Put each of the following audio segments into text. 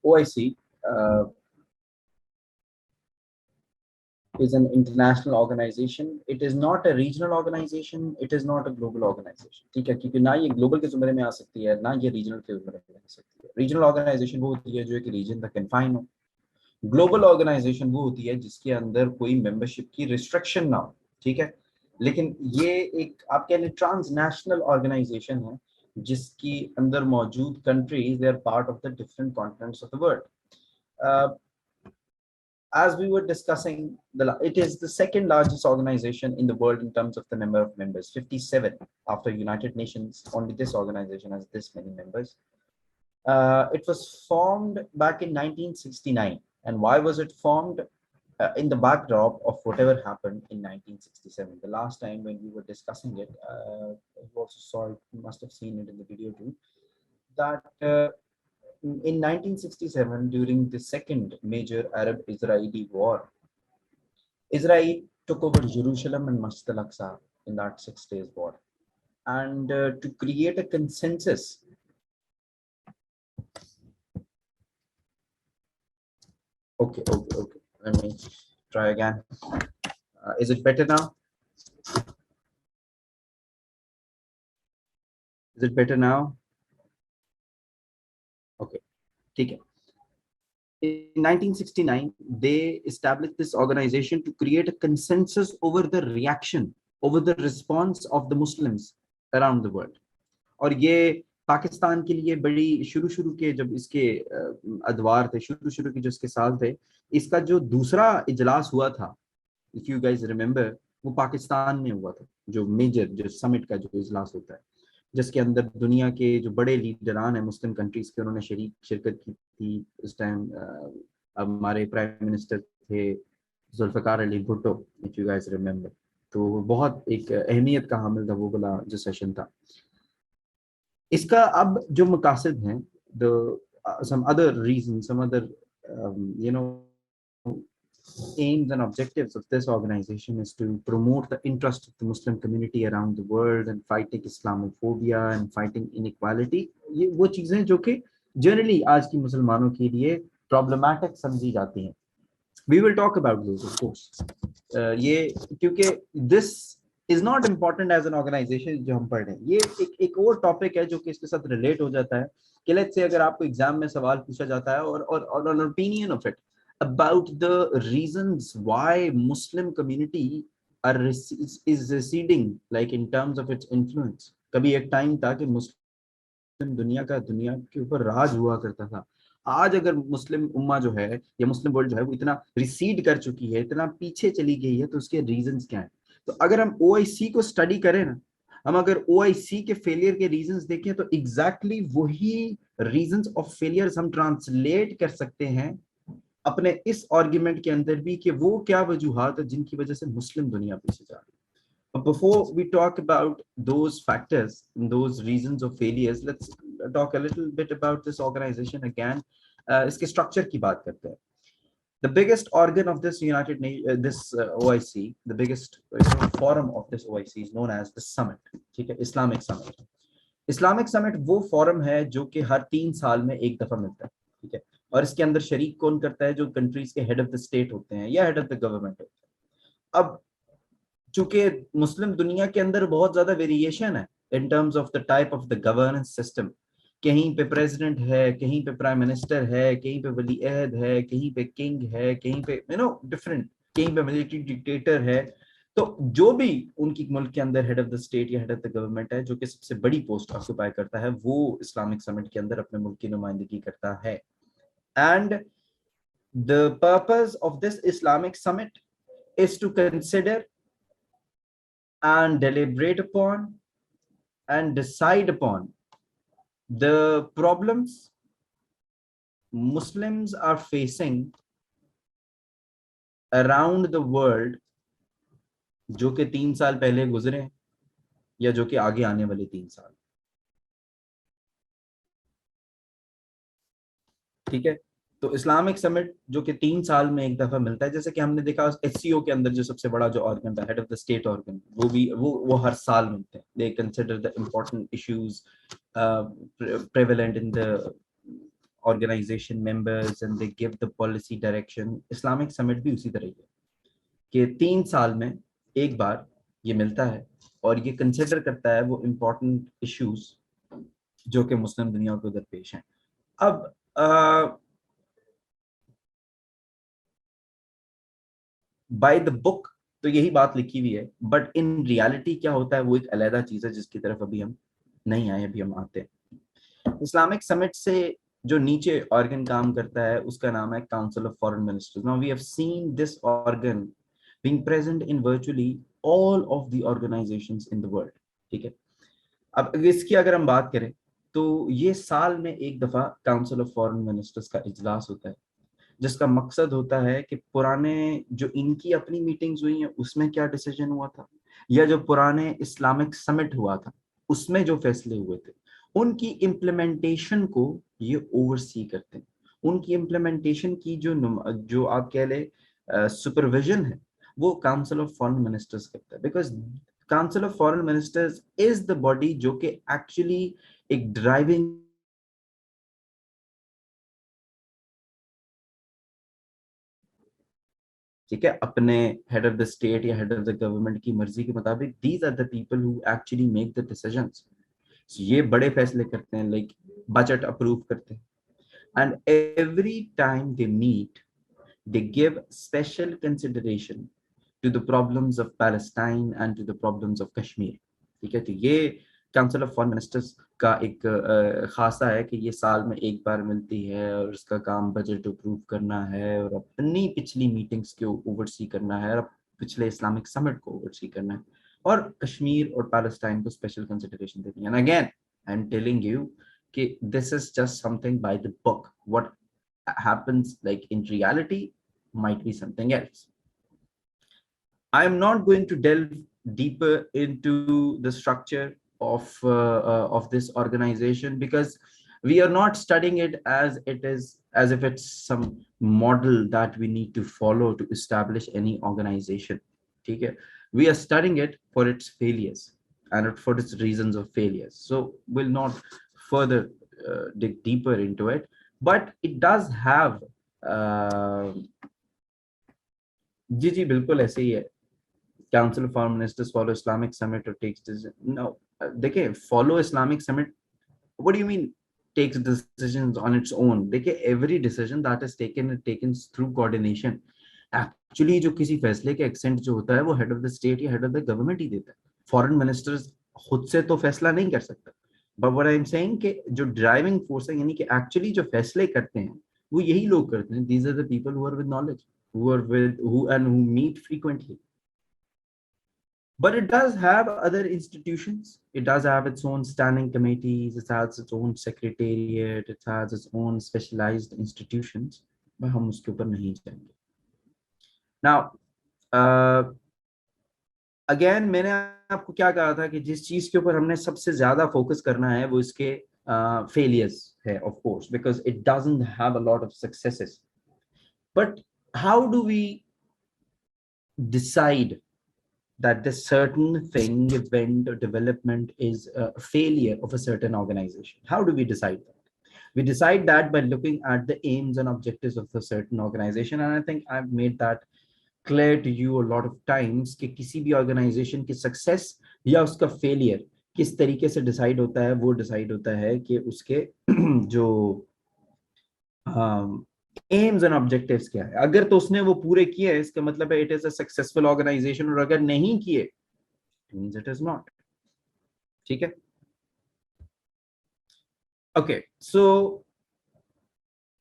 OIC is an international organization. It is not a regional organization. It is not a global organization. ठीक है, क्योंकि ना ये global के ज़ुमरे में आ सकती है, ना ये रीजनल के ज़ुमरे में आ सकती है. रीजनल ऑर्गेनाइजेशन वो होती है जो एक रीजन तक कन्फाइन हो. ग्लोबल ऑर्गेनाइजेशन वो होती है जिसके अंदर कोई मेंबरशिप की रिस्ट्रिक्शन ना हो. ठीक है, लेकिन ये एक आप कह लें ट्रांसनेशनल ऑर्गेनाइजेशन है जिसकी अंदर मौजूद countries they are part of the different continents of the world. As we were discussing, it is the second largest organization in the world in terms of the number of members, 57 after United Nations. Only this organization has this many members. It was formed back in 1969. And why was it formed? In the backdrop of whatever happened in 1967. The last time when we were discussing it, you also saw it, you must have seen it in the video too, that in 1967, during the second major Arab-Israeli war, Israel took over Jerusalem and Masjid al-Aqsa in that 6 days war. And to create a consensus, okay, let me try again. Is it better now? Is it better now? Okay, ठीक है. In 1969, they established this organization to create a consensus over the reaction, over the response of the Muslims around the world. और ये पाकिस्तान के लिए बड़ी शुरू के जब इसके अदवार थे, शुरू के जो इसके साल थे, इसका जो दूसरा इजलास हुआ था, if you guys remember, वो पाकिस्तान में हुआ था. जो मेजर जो समिट का जो इजलास होता है, जिसके अंदर दुनिया के जो बड़े लीडरान हैं मुस्लिम कंट्रीज के, उन्होंने शिरकत की थी. उस टाइम हमारे प्राइम मिनिस्टर थे Zulfikar Ali Bhutto, if you guys remember. तो बहुत एक अहमियत का हामिल था वो वाला जो सेशन था. इसका अब जो मकासद हैं, some other reasons, some other aims and objectives of this organization is to promote the interest of the Muslim community around the world and fighting Islamophobia and fighting inequality. ये वो चीजें जो कि जनरली आज की मुसलमानों के लिए प्रॉब्लमैटिक समझी जाती हैं. We will talk about those, of course. ये क्योंकि this is not important as an organization जो हम पढ़ रहे हैं. ये एक और टॉपिक है जो कि इसके साथ रिलेट हो जाता है कि लेट्स से अगर आपको एग्जाम में सवाल पूछा जाता है और an opinion of it about the reasons why Muslim community is receding, like in terms of its influence. कभी एक टाइम था कि मुस्लिम दुनिया के ऊपर राज हुआ करता था. आज अगर मुस्लिम उम्मा जो है या मुस्लिम वर्ल्ड जो है वो इतना रिसीड कर चुकी है, इतना पीछे चली गई है, तो उसके रीजंस क्या हैं? तो अगर हम OIC को स्टडी करें ना, हम अगर OIC के फेलियर के रीजंस देखें तो एग्जैक्टली वही रीजंस ऑफ फेलियर्स हम ट्रांसलेट कर सकते हैं अपने इस आर्गुमेंट के अंदर भी कि वो क्या वजूहात है जिनकी वजह से मुस्लिम दुनिया पीछे जा रही है. But before we talk about those factors and those reasons of failures, let's talk a little bit about this organization again. इसके structure की बात करते हैं. The biggest organ of this OIC, the biggest forum of this OIC is known as the Summit. ठीक है, Islamic Summit. Islamic Summit वो forum है जो कि हर 3 साल में एक दफा मिलता है. ठीक है, और इसके अंदर शरीक कौन करता है? जो कंट्रीज के हेड ऑफ द स्टेट होते हैं या हेड ऑफ द गवर्नमेंट होते हैं. अब चूंकि मुस्लिम दुनिया के अंदर बहुत ज्यादा वेरिएशन है इन terms of the type of the governance system. कहीं पे प्रेसिडेंट है, कहीं पे प्राइम मिनिस्टर है, कहीं पे वली अहद है, कहीं पे किंग है, कहीं पे डिफरेंट, कहीं पे मिलिट्री डिक्टेटर है. तो जो भी उनकी मुल्क के अंदर हेड ऑफ द स्टेट या हेड ऑफ द गवर्नमेंट है, जो कि सबसे बड़ी पोस्ट ऑक्यूपाई करता है, वो इस्लामिक समिट के अंदर अपने मुल्क की नुमाइंदगी करता है. And the purpose of this Islamic summit is to consider and deliberate upon and decide upon the problems Muslims are facing around the world, जो कि 3 साल पहले गुजरे या जो कि आगे आने वाले 3 साल. ठीक है, तो इस्लामिक समिट जो कि 3 साल में एक दफा मिलता है, जैसे कि हमने देखा HCO के अंदर जो सबसे बड़ा जो ऑर्गन था, head of the state organ, वो भी वो हर साल मिलते हैं. They consider the important issues prevalent in the organisation members and they give the policy direction. Islamic summit भी उसी तरह ही है कि 3 साल में एक बार ये मिलता है और ये कंसिडर करता है वो इम्पोर्टेंट इश्यूज जो कि मुस्लिम दुनिया को दरपेश हैं। अब बाय द बुक तो यही बात लिखी हुई है, बट इन रियलिटी क्या होता है वो एक अलग चीज है जिसकी तरफ अभी हम नहीं आए, अभी हम आते हैं। इस्लामिक समिट से जो नीचे ऑर्गन काम करता है उसका नाम है council of foreign ministers. Now we have seen this organ being present in virtually all of the organizations in the world। ठीक है, अब इसकी अगर हम बात करें तो ये साल में एक दफा काउंसिल ऑफ फॉरेन मिनिस्टर्स का इजलास होता है, जिसका मकसद होता है कि पुराने जो इनकी अपनी मीटिंग्स हुई हैं उसमें क्या डिसीजन हुआ था, या जो पुराने इस्लामिक समिट हुआ था उसमें जो फैसले हुए थे, उनकी इम्प्लीमेंटेशन को ये ओवरसी करते हैं। उनकी इम्प्लीमेंटेशन की जो आप कह ले सुपरविजन है वो काउंसिल ऑफ फॉरेन मिनिस्टर्स करता है, because council of foreign ministers is the body जो कि एक्चुअली एक ड्राइविंग, ठीक है, अपने हेड ऑफ द स्टेट या हेड ऑफ द गवर्नमेंट की मर्जी के मुताबिक these are the people who actually make the decisions. ये बड़े फैसले करते हैं, लाइक बजट अप्रूव करते हैं, and every time they meet they give special consideration to the problems of Palestine and to the problems of Kashmir। ठीक है, तो ये काउंसिल ऑफ फॉरेन मिनिस्टर्स का एक खासा है कि ये साल में एक बार मिलती है और इसका काम बजट अप्रूव करना है और अपनी पिछली मीटिंग्स को ओवरसी करना है और पिछले इस्लामिक समिट को ओवरसी करना है और कश्मीर और पैलेस्टाइन को स्पेशल कंसिडरेशन देनी है। And again I am telling you कि this is just something by the book, what happens like in reality might be something else। I am not going to delve deeper into the structure of this organization because we are not studying it as it is, as if it's some model that we need to follow to establish any organization। Okay, we are studying it for its failures and for its reasons of failures, so we'll not further dig deeper into it, but it does have जी जी बिल्कुल ऐसे ही है। Council of foreign ministers follow Islamic summit और takes decision. No, देखिए, follow Islamic summit, what do you mean takes decisions on its own? देखिए, every decision that is taken through coordination. Actually जो किसी फैसले के एक्सेंट जो होता है वो हेड ऑफ द स्टेट या हेड ऑफ द गवर्नमेंट ही देता है। फॉरेन मिनिस्टर्स खुद से तो फैसला नहीं कर सकता, but what I am saying कि जो ड्राइविंग फोर्स है, यानी कि एक्चुअली जो फैसले करते हैं वो यही लोग करते हैं। These are the people who are with knowledge, who meet frequently। But it does have other institutions, it does have its own standing committees, it has its own secretariat, it has its own specialized institutions, but हम उसके ऊपर नहीं जाएंगे। Now again, मैंने आपको क्या कहा था कि जिस चीज के ऊपर हमने सबसे ज्यादा फोकस करना है वो इसके failures है, of course, because it doesn't have a lot of successes। But how do we decide that this certain thing, event, or development is a failure of a certain organization? How do we decide that? We decide that by looking at the aims and objectives of a certain organization, and I think I've made that clear to you a lot of times कि किसी भी organization की success या उसका failure किस तरीके से decide होता है। वो decide होता है कि उसके जो एम्स एंड ऑब्जेक्टिव्स क्या है। अगर तो उसने वो पूरे किए हैं, इसका मतलब है it is a successful organisation, और अगर नहीं किए मींस इट इज नॉट। ठीक है, ओके। सो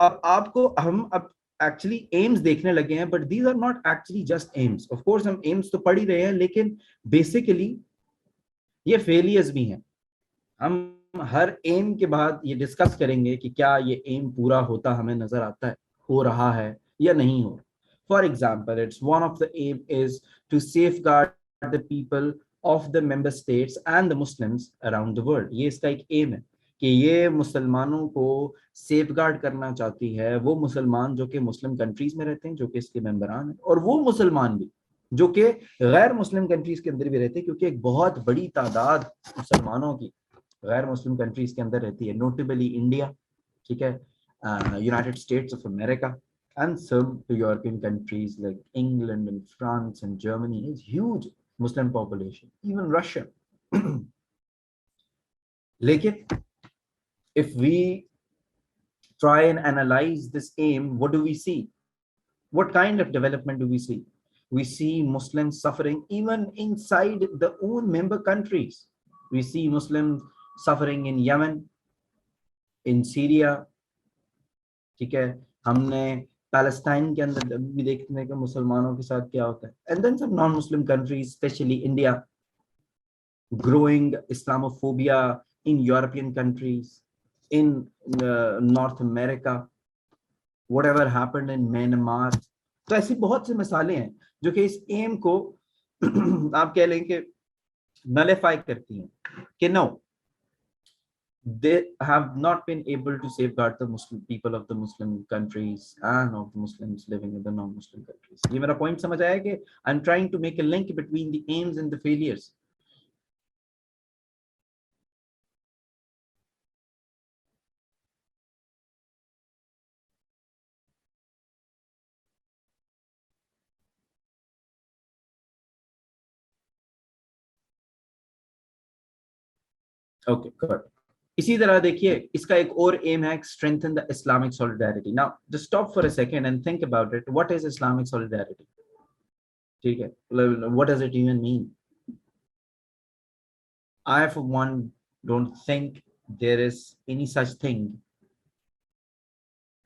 अब आपको हम अब एक्चुअली एम्स देखने लगे हैं, but these are not actually just aims. Of course हम एम्स तो पढ़ ही रहे हैं, लेकिन बेसिकली ये फेलियर्स भी हैं। हम हर एम के बाद ये डिस्कस करेंगे कि क्या ये एम पूरा होता हमें नजर आता है, हो रहा है या नहीं हो। For example, it's one of the aim is to safeguard the people of the member states and the Muslims around the world. ये इसका एक एम है कि ये मुसलमानों को सेफगार्ड करना चाहती है, वो मुसलमान जो कि मुस्लिम कंट्रीज में रहते हैं, जो कि इसके मेंबरान हैं, और वो मुसलमान भी जो कि गैर मुस्लिम कंट्रीज के अंदर भी रहते हैं, क्योंकि एक बहुत बड़ी तादाद मुसलमानों की गैर मुस्लिम कंट्रीज के अंदर रहती है, नोटेबली इंडिया। ठीक है, United States of America, and some European countries like England and France and Germany is huge Muslim population, even Russia. Lekin, if we try and analyze this aim, what do we see? What kind of development do we see? We see Muslims suffering even inside the own member countries. We see Muslims suffering in Yemen, in Syria, ठीक है. हमने Palestine के अंदर भी देखने के मुसलमानों के साथ क्या होता है. And then some non-Muslim countries, especially India, growing Islamophobia in European countries, in North America, whatever happened in Myanmar. तो ऐसी बहुत सी मिसालें हैं जो कि इस एम को आप कह लें कि नलिफाई करती हैं कि no, they have not been able to safeguard the Muslim people of the Muslim countries and of the Muslims living in the non-Muslim countries. ये मेरा point समझ आया कि I'm trying to make a link between the aims and the failures. Okay, good. इसी तरह देखिए इसका एक और एम है, strengthen the Islamic solidarity. Now just stop for a second and think about it. What is Islamic solidarity? ठीक है, what does it even mean? I for one don't think there is any such thing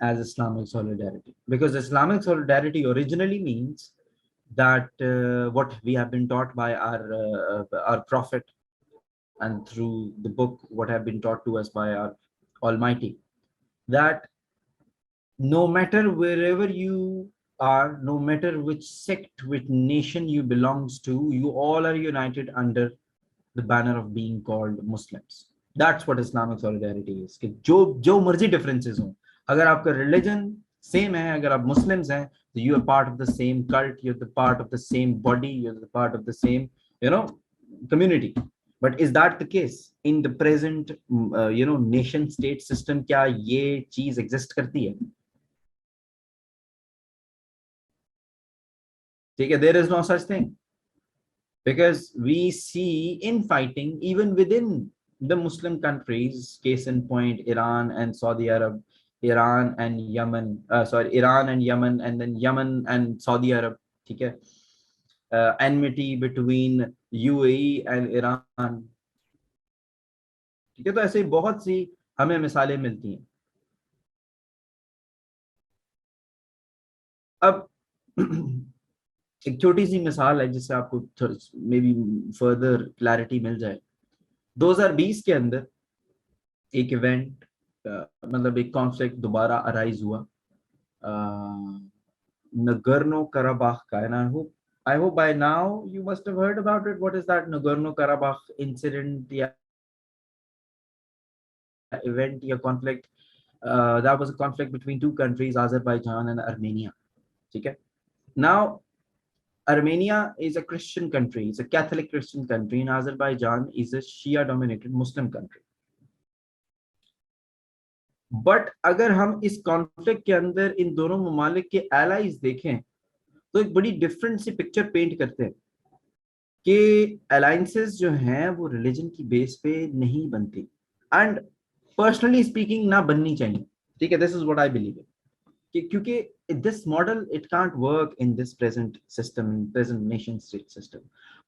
as Islamic solidarity, because Islamic solidarity originally means that what we have been taught by our prophet, and through the book what have been taught to us by our Almighty, that no matter wherever you are, no matter which sect, which nation you belongs to, you all are united under the banner of being called Muslims. That's what Islamic solidarity is. कि जो मर्जी differences हों, अगर आपका religion same है, अगर आप Muslims हैं, so you are part of the same cult, you're the part of the same body, you're the part of the same, community. But is that the case in the present, nation state system? क्या ये चीज exist करती है? ठीक है, there is no such thing, because we see infighting even within the Muslim countries. Case in point, Iran and Saudi Arab, Iran and Yemen, Iran and Yemen, and then Yemen and Saudi Arab. ठीक है, enmity between UAE and Iran. ठीक है, तो ऐसे बहुत सी हमें मिसालें मिलती हैं. अब एक छोटी सी मिसाल है जिससे आपको मे बी फर्दर क्लैरिटी मिल जाए. 2020 के अंदर एक इवेंट, मतलब एक कॉन्फ्लिक्ट दोबारा अराइज हुआ नगर्नो कराबाख का. And I hope by now you must have heard about it. What is that Nagorno Karabakh incident या event या conflict? That was a conflict between two countries, Azerbaijan and Armenia. ठीक है, now Armenia is a Christian country, it's a Catholic Christian country, and Azerbaijan is a Shia dominated Muslim country. But अगर हम इस conflict के अंदर इन दोनों ममालिक के एलाइज देखें तो एक बड़ी डिफरेंट सी पिक्चर पेंट करते हैं कि अलायंसेस जो हैं वो रिलीजन की बेस पे नहीं बनती, एंड पर्सनली स्पीकिंग ना बननी चाहिए. ठीक है, this is what I believe कि क्योंकि this model it can't work in this present system, in present nation state system.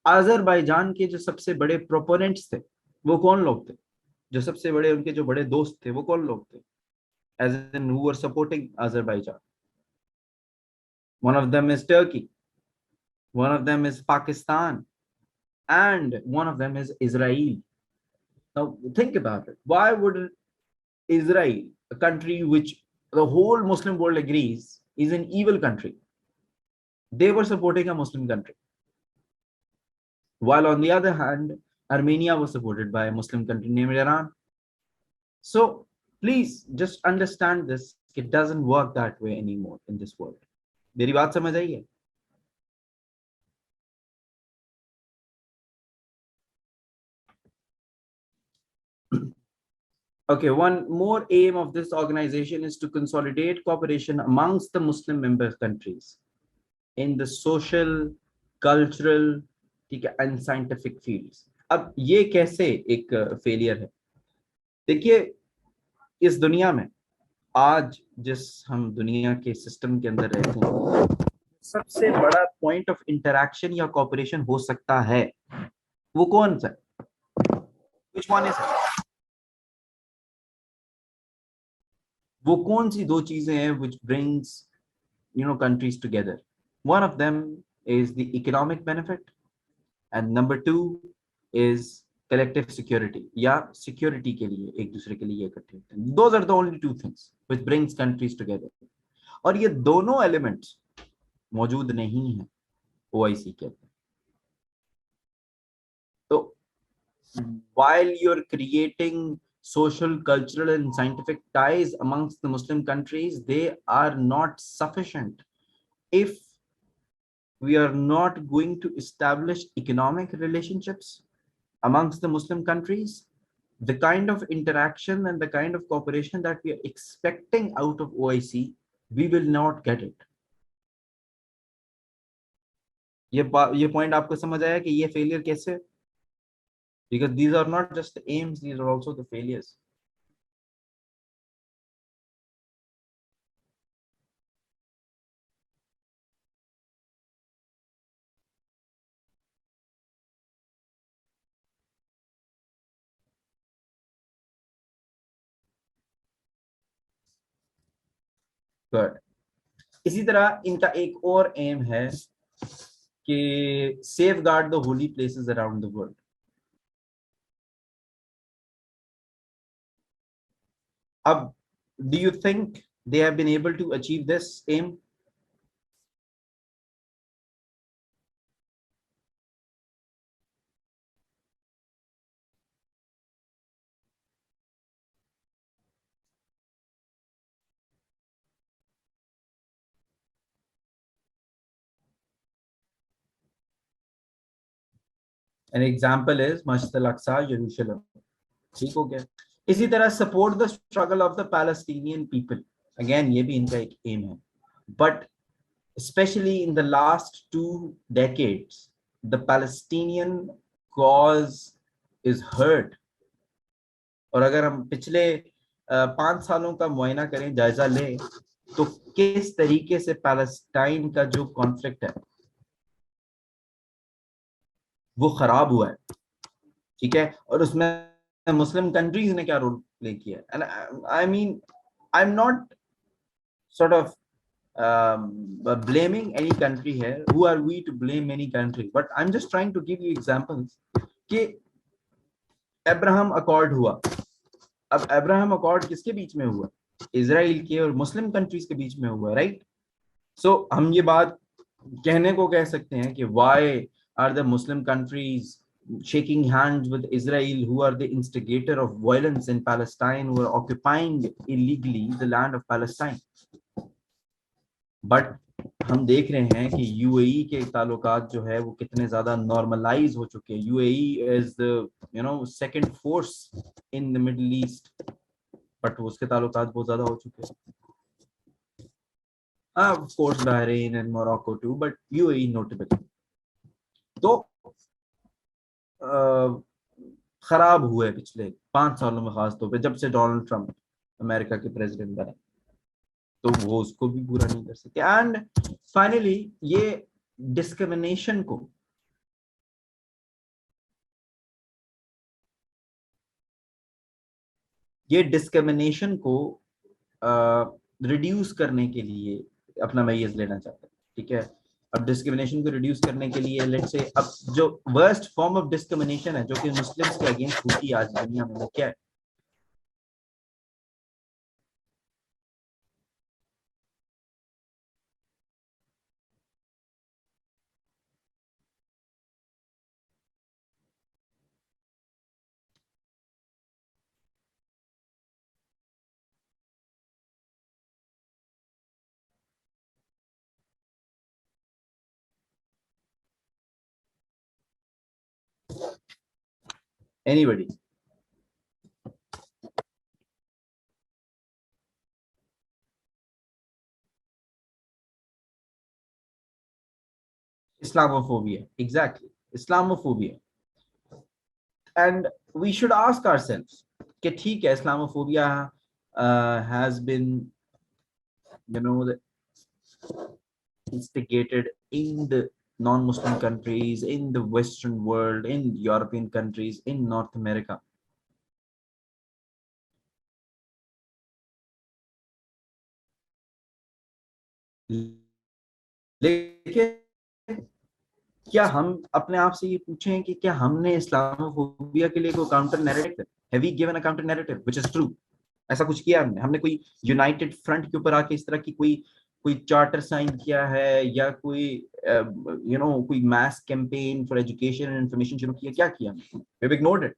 Azerbaijan के जो सबसे बड़े प्रोपोनेंट्स थे वो कौन लोग थे? जो सबसे बड़े उनके जो बड़े दोस्त थे वो कौन लोग थे? as in who were supporting Azerbaijan? One of them is Turkey, one of them is Pakistan, and one of them is Israel. Now think about it. Why would Israel, a country which the whole Muslim world agrees is an evil country, they were supporting a Muslim country, while on the other hand Armenia was supported by a Muslim country named Iran? So please just understand this. It doesn't work that way anymore in this world. मेरी बात समझ आई है? Okay, one more aim of this organization is to consolidate cooperation amongst the Muslim member countries in the social, cultural, ठीक है, and scientific fields. अब ये कैसे एक फेलियर है? देखिए, इस दुनिया में आज जिस हम दुनिया के सिस्टम के अंदर रहते हैं, सबसे बड़ा पॉइंट ऑफ इंटरैक्शन या कॉपरेशन हो सकता है, वो कौन सा? Which one is? वो कौन सी दो चीजें हैं which brings countries together? One of them is the economic benefit, and number two is collective security, या security के लिए एक दूसरे के लिए इकट्ठे होते हैं. Those are the only two things which brings countries together. और ये दोनों elements मौजूद नहीं है OIC के अंदर. तो while you're creating social, cultural, and scientific ties amongst the Muslim countries, they are not sufficient if we are not going to establish economic relationships amongst the Muslim countries. The kind of interaction and the kind of cooperation that we are expecting out of OIC, we will not get it. ये point आपको समझ आया कि ये failure कैसे? Because these are not just the aims, these are also the failures. Good. इसी तरह इनका एक और एम है कि safe guard the Holi places around the world. अब do you think they have been able to achieve this aim? An example is Masjid al-Aqsa, Jerusalem. ठीक हो गया. इसी तरह support the struggle of the Palestinian people. Again ये भी इनका एक एम है. But especially in the last 2 decades, the Palestinian cause is hurt. और अगर हम पिछले 5 सालों का मुआयना करें, जायजा लें, तो किस तरीके से पैलेस्टाइन का जो कॉन्फ्लिक्ट है वो खराब हुआ है. ठीक है, और उसमें मुस्लिम कंट्रीज ने क्या रोल प्ले किया. And I mean, I am not sort of blaming any country here. Who are we to blame any country? But I'm just trying to give you examples कि Abraham accord हुआ. अब Abraham accord किसके बीच में हुआ? Israel के और Muslim countries के बीच में हुआ, राइट? सो हम ये बात कहने को कह सकते हैं कि why are the Muslim countries shaking hands with Israel, who are the instigator of violence in Palestine, who are occupying illegally the land of Palestine? But हम देख रहे हैं कि यूएई के ताल्लुकात जो है वो कितने ज्यादा नॉर्मलाइज हो चुके हैं. UAE is the second force in the middle east, but उसके ताल्लुकात बहुत ज्यादा हो चुके हैं. Of course Bahrain and Morocco too, but UAE notable. तो खराब हुए पिछले 5 सालों में, खासतौर पे जब से डोनाल्ड ट्रंप अमेरिका के प्रेसिडेंट बने, तो वो उसको भी पूरा नहीं कर सके. एंड फाइनली ये डिस्क्रिमिनेशन को रिड्यूस करने के लिए अपना मैयज लेना चाहते हैं. ठीक है, अब डिस्क्रिमिनेशन को रिड्यूस करने के लिए लेट्स से अब जो वर्स्ट फॉर्म ऑफ डिस्क्रिमिनेशन है जो कि मुस्लिम्स के अगेंस्ट होती है आज दुनिया में, वो क्या है? Anybody? Islamophobia, exactly, Islamophobia. And we should ask ourselves कि ठीक है, Islamophobia has been, instigated in the non-Muslim countries, in the Western world, in European countries, in North America. लेकिन क्या हम अपने आप से ये पूछें कि क्या हमने इस्लामोफोबिया के लिए कोई counter narrative, have we given a counter narrative which is true? ऐसा कुछ किया हमने कोई यूनाइटेड फ्रंट के ऊपर आके इस तरह की कोई कोई चार्टर साइन किया है, या कोई कोई mass campaign for education and information शुरू किया? क्या किया? We have ignored it.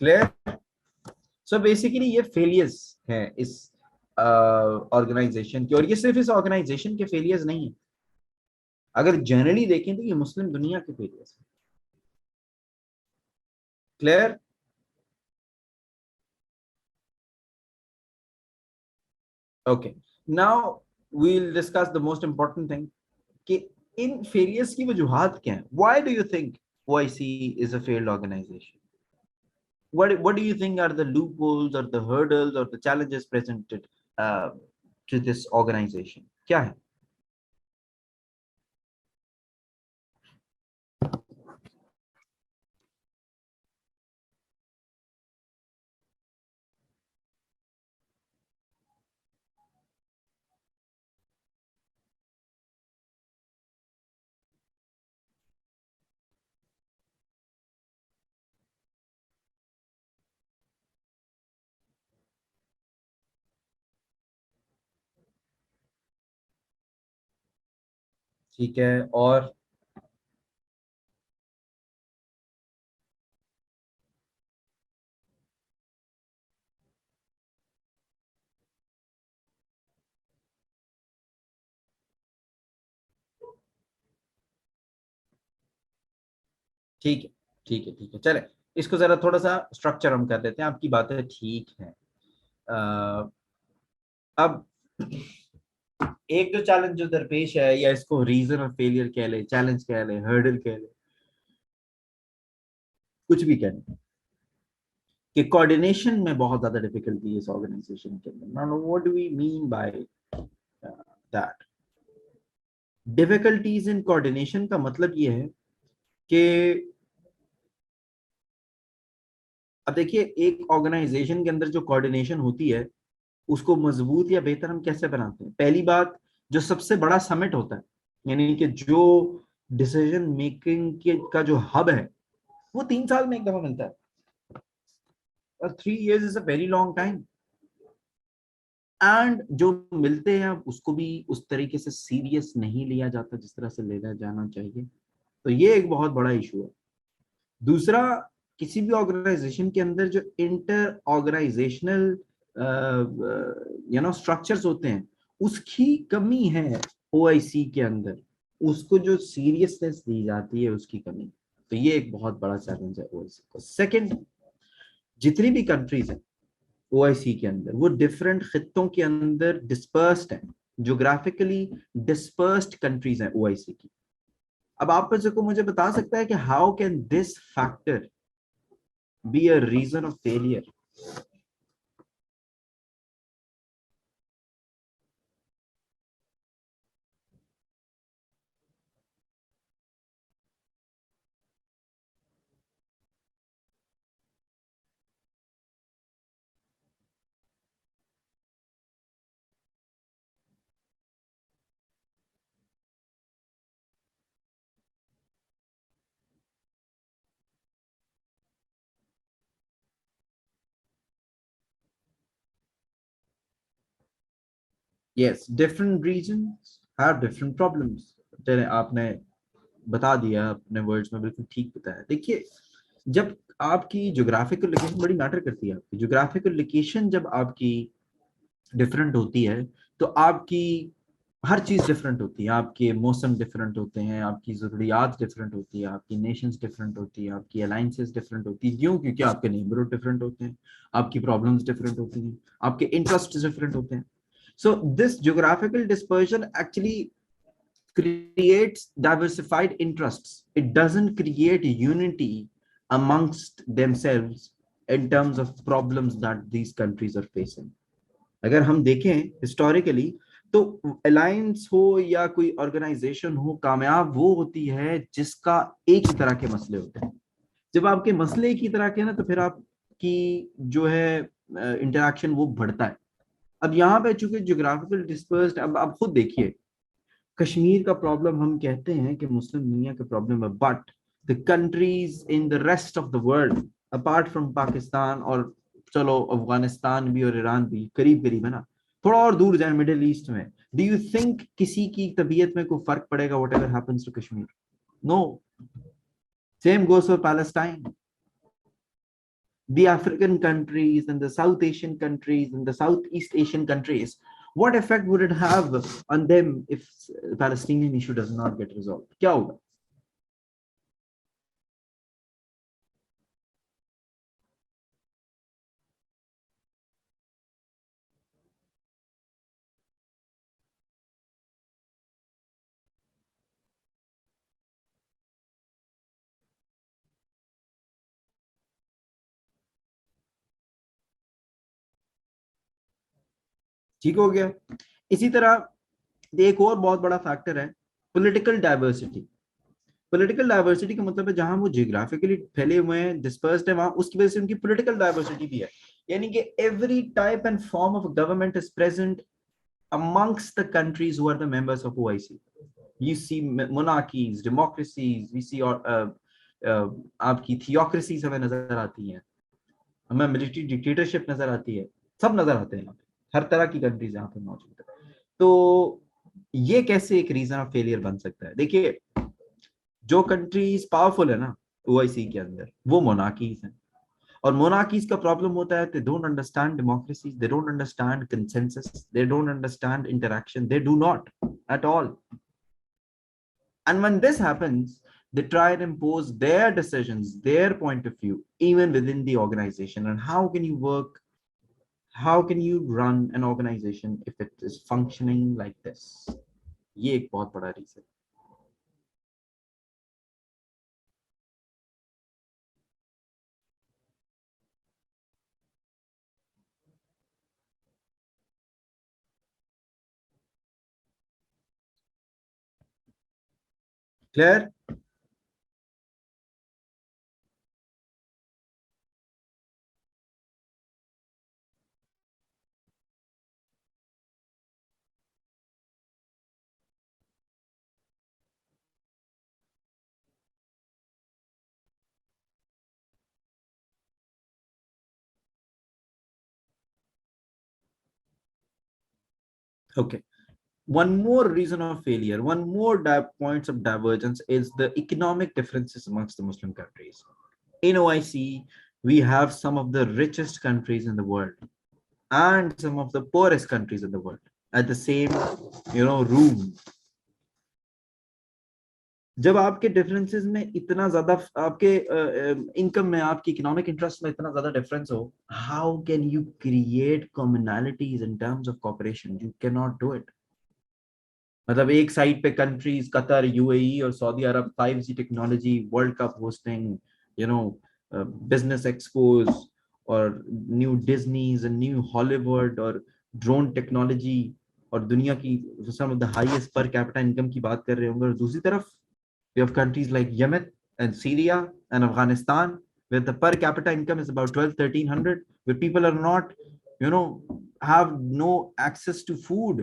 Clear? So basically ये फेलियर्स हैं इस ऑर्गेनाइजेशन के, और ये सिर्फ इस ऑर्गेनाइजेशन के फेलियर्स नहीं है, अगर जनरली देखें तो ये मुस्लिम दुनिया के फेलियर्स हैं. Clear? Okay, now we'll discuss the most important thing कि इन फेलियर्स की वजूहात क्या है. Why do you think OIC is a failed organization? What do you think are the loopholes or the hurdles or the challenges presented uh, to this organization? क्या है? ठीक है, और ठीक है, ठीक है, ठीक है, चले इसको जरा थोड़ा सा स्ट्रक्चर हम कर देते हैं. आपकी बातें ठीक है. अब एक जो चैलेंज जो दरपेश है, या इसको रीजन ऑफ फेलियर कह ले, चैलेंज कह ले, हर्डल कह ले, कुछ भी कह ले, कि कोऑर्डिनेशन में बहुत ज्यादा डिफिकल्टी है इस ऑर्गेनाइजेशन के अंदर. Now what do we mean by that? Difficulties in coordination का मतलब ये है कि अब देखिए, एक ऑर्गेनाइजेशन के अंदर जो कोऑर्डिनेशन होती है उसको मजबूत या बेहतर हम कैसे बनाते हैं? पहली बात, जो सबसे बड़ा समिट होता है, यानी कि जो डिसीजन मेकिंग के का जो हब है, वो 3 साल में एक दफा मिलता है. और 3 years is a very long time. And जो मिलते हैं उसको भी उस तरीके से सीरियस नहीं लिया जाता जिस तरह से लेना जाना चाहिए. तो ये एक बहुत बड़ा इशू है. दूसरा, किसी भी ऑर्गेनाइजेशन के अंदर जो इंटर ऑर्गेनाइजेशनल स्ट्रक्चर्स होते हैं, उसकी कमी है OIC के अंदर. उसको जो सीरियसनेस दी जाती है उसकी कमी. तो ये एक बहुत बड़ा चैलेंज है OIC को. सेकंड, जितनी भी कंट्रीज हैं OIC के अंदर, वो डिफरेंट खित्तों के अंदर डिस्पर्स्ड हैं, जोग्राफिकली डिस्पर्स्ड कंट्रीज हैं OIC की. अब आप में से को मुझे बता सकता है कि how can this factor be a reason of failure? Yes, different reasons have different problems. चलिए, आपने बता दिया अपने वर्ड्स में, बिल्कुल ठीक बताया. देखिए, जब आपकी ज्योग्राफिकल लोकेशन बड़ी मैटर करती है, आपकी ज्योग्राफिकल लोकेशन जब आपकी डिफरेंट होती है, तो आपकी हर चीज डिफरेंट होती है, आपके मौसम डिफरेंट होते हैं, आपकी जरूरियात डिफरेंट होती है, आपकी नेशंस डिफरेंट होती है, आपकी अलाइंसेस डिफरेंट होती है। क्यों? क्योंकि आपके नेबरहुड डिफरेंट होते हैं, आपकी प्रॉब्लम्स डिफरेंट होती हैं, आपके इंटरेस्ट डिफरेंट होते हैं। So this geographical dispersion actually creates diversified interests. It doesn't create unity amongst themselves in terms of problems that these countries are facing. अगर हम देखें हिस्टोरिकली, तो अलायंस हो या कोई ऑर्गेनाइजेशन हो, कामयाब वो होती है जिसका एक ही तरह के मसले होते हैं। जब आपके मसले एक ही तरह के हैं ना, तो फिर आपकी जो है इंटरेक्शन वो बढ़ता है। अब यहाँ पे चूंकि ज्योग्राफिकल डिस्पर्स्ड, अब आप खुद देखिए, कश्मीर का प्रॉब्लम हम कहते हैं कि मुस्लिम दुनिया का प्रॉब्लम है, but the countries in the rest of the world apart from Pakistan, और चलो अफगानिस्तान भी और ईरान भी करीब करीब है ना, थोड़ा और दूर जाए मिडिल ईस्ट में, डू यू थिंक किसी की तबीयत में कोई फर्क पड़ेगा whatever happens to Kashmir? No. Same goes for Palestine, the African countries and the South Asian countries and the Southeast Asian countries, what effect would it have on them if the Palestinian issue does not get resolved? क्या होगा? ठीक हो गया। इसी तरह एक और बहुत बड़ा फैक्टर है, पॉलिटिकल डाइवर्सिटी। पॉलिटिकल डाइवर्सिटी का मतलब है जहां वो जियोग्राफिकली फैले हुए हैं, डिस्पर्स्ड है, वहां उसकी वजह से उनकी पॉलिटिकल डाइवर्सिटी भी है। यानी कि every type and form of government is present amongst the countries who are the members of OIC. You see monarchies, democracies, we see uh, आपकी थियोक्रेसीज हमें नजर आती हैं, हमें मिलिट्री डिक्टेटरशिप नजर आती है, सब नजर आते हैं यहाँ पे, हर तरह की कंट्रीज यहाँ पे मौजूद है। तो ये कैसे एक रीजन ऑफ फेलियर बन सकता है? देखिए, जो कंट्रीज पावरफुल है ना ओआईसी के अंदर, वो मोनार्कीज हैं। और मोनार्कीज का प्रॉब्लम होता है, they don't understand democracy, they don't understand consensus, they don't understand interaction, they do not at all. And when this happens, they try and impose their decisions, their point of view, even within the organization. And how can you work? How can you run an organization if it is functioning like this? ये एक बहुत बड़ा reason. Clear? Okay. One more reason of failure, one more points of divergence is the economic differences amongst the Muslim countries. In OIC, we have some of the richest countries in the world and some of the poorest countries in the world at the same room. जब आपके differences में इतना ज्यादा, आपके income में, आपकी economic interest में इतना ज्यादा डिफरेंस हो, how can you create commonalities in terms of cooperation? You cannot do it इट। मतलब एक साइड पे कंट्रीज कतर, यूएई और Saudi Arab, 5G technology, world cup hosting, you know business expos, और new Disneys and new Hollywood, और drone technology, और दुनिया की some of the highest per capita income की बात कर रहे होंगे। और दूसरी तरफ we have countries like Yemen and Syria and Afghanistan, where the per capita income is about 12-1300, where people are not, you know, have no access to food.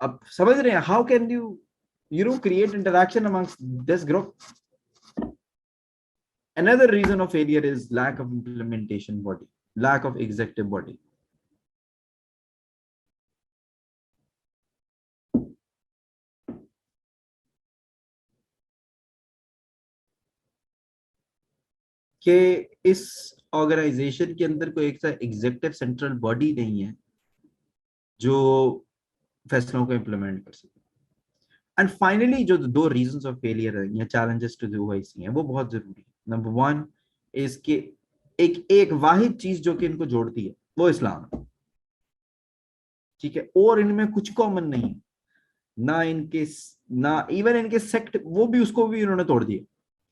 अब समझ रहे हैं? How can you create interaction amongst this group? Another reason of failure is lack of implementation body, lack of executive body. कि इस organisation के अंदर कोई एक एग्जीक्यूटिव सेंट्रल बॉडी नहीं है जो फैसलों को इम्प्लीमेंट कर सके। एंड फाइनली जो दो रीजंस ऑफ फेलियर है या चैलेंजेस टू द ओआईसी है, वो बहुत जरूरी है। नंबर वन, इसके एक एक वाहिद चीज जो कि इनको जोड़ती है वो इस्लाम है, ठीक है, और इनमें कुछ कॉमन नहीं है, ना इनके, ना इवन इनके सेक्ट, वो भी, उसको भी इन्होंने तोड़ दिया।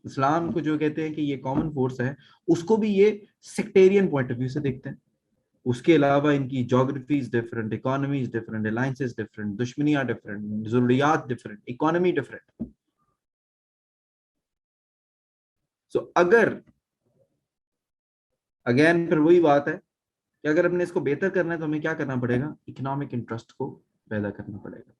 इस्लाम को जो कहते हैं कि ये कॉमन फोर्स है, उसको भी ये सेक्टेरियन पॉइंट ऑफ व्यू से देखते हैं। उसके अलावा इनकी geographies different, economies different, alliances different, दुश्मनियां डिफरेंट, जरूरियात डिफरेंट, इकोनॉमी डिफरेंट। सो अगर, अगेन फिर वही बात है कि अगर हमने इसको बेहतर करना है तो हमें क्या करना पड़ेगा, इकोनॉमिक इंटरेस्ट को पैदा करना पड़ेगा।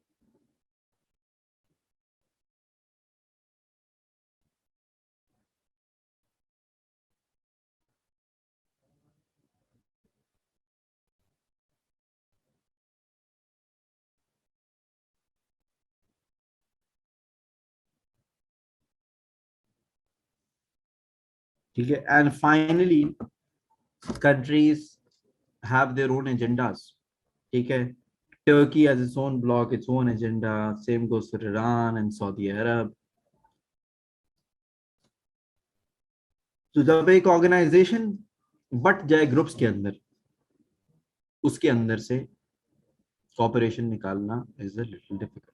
ठीक है, and finally countries have their own agendas, ठीक है। Turkey has its own bloc, its own agenda. Same goes for Iran and Saudi Arab. तो जब एक ऑर्गेनाइजेशन बट जाए ग्रुप्स के अंदर, उसके अंदर से कॉपरेशन निकालना इज अ लिटिल डिफिकल्ट।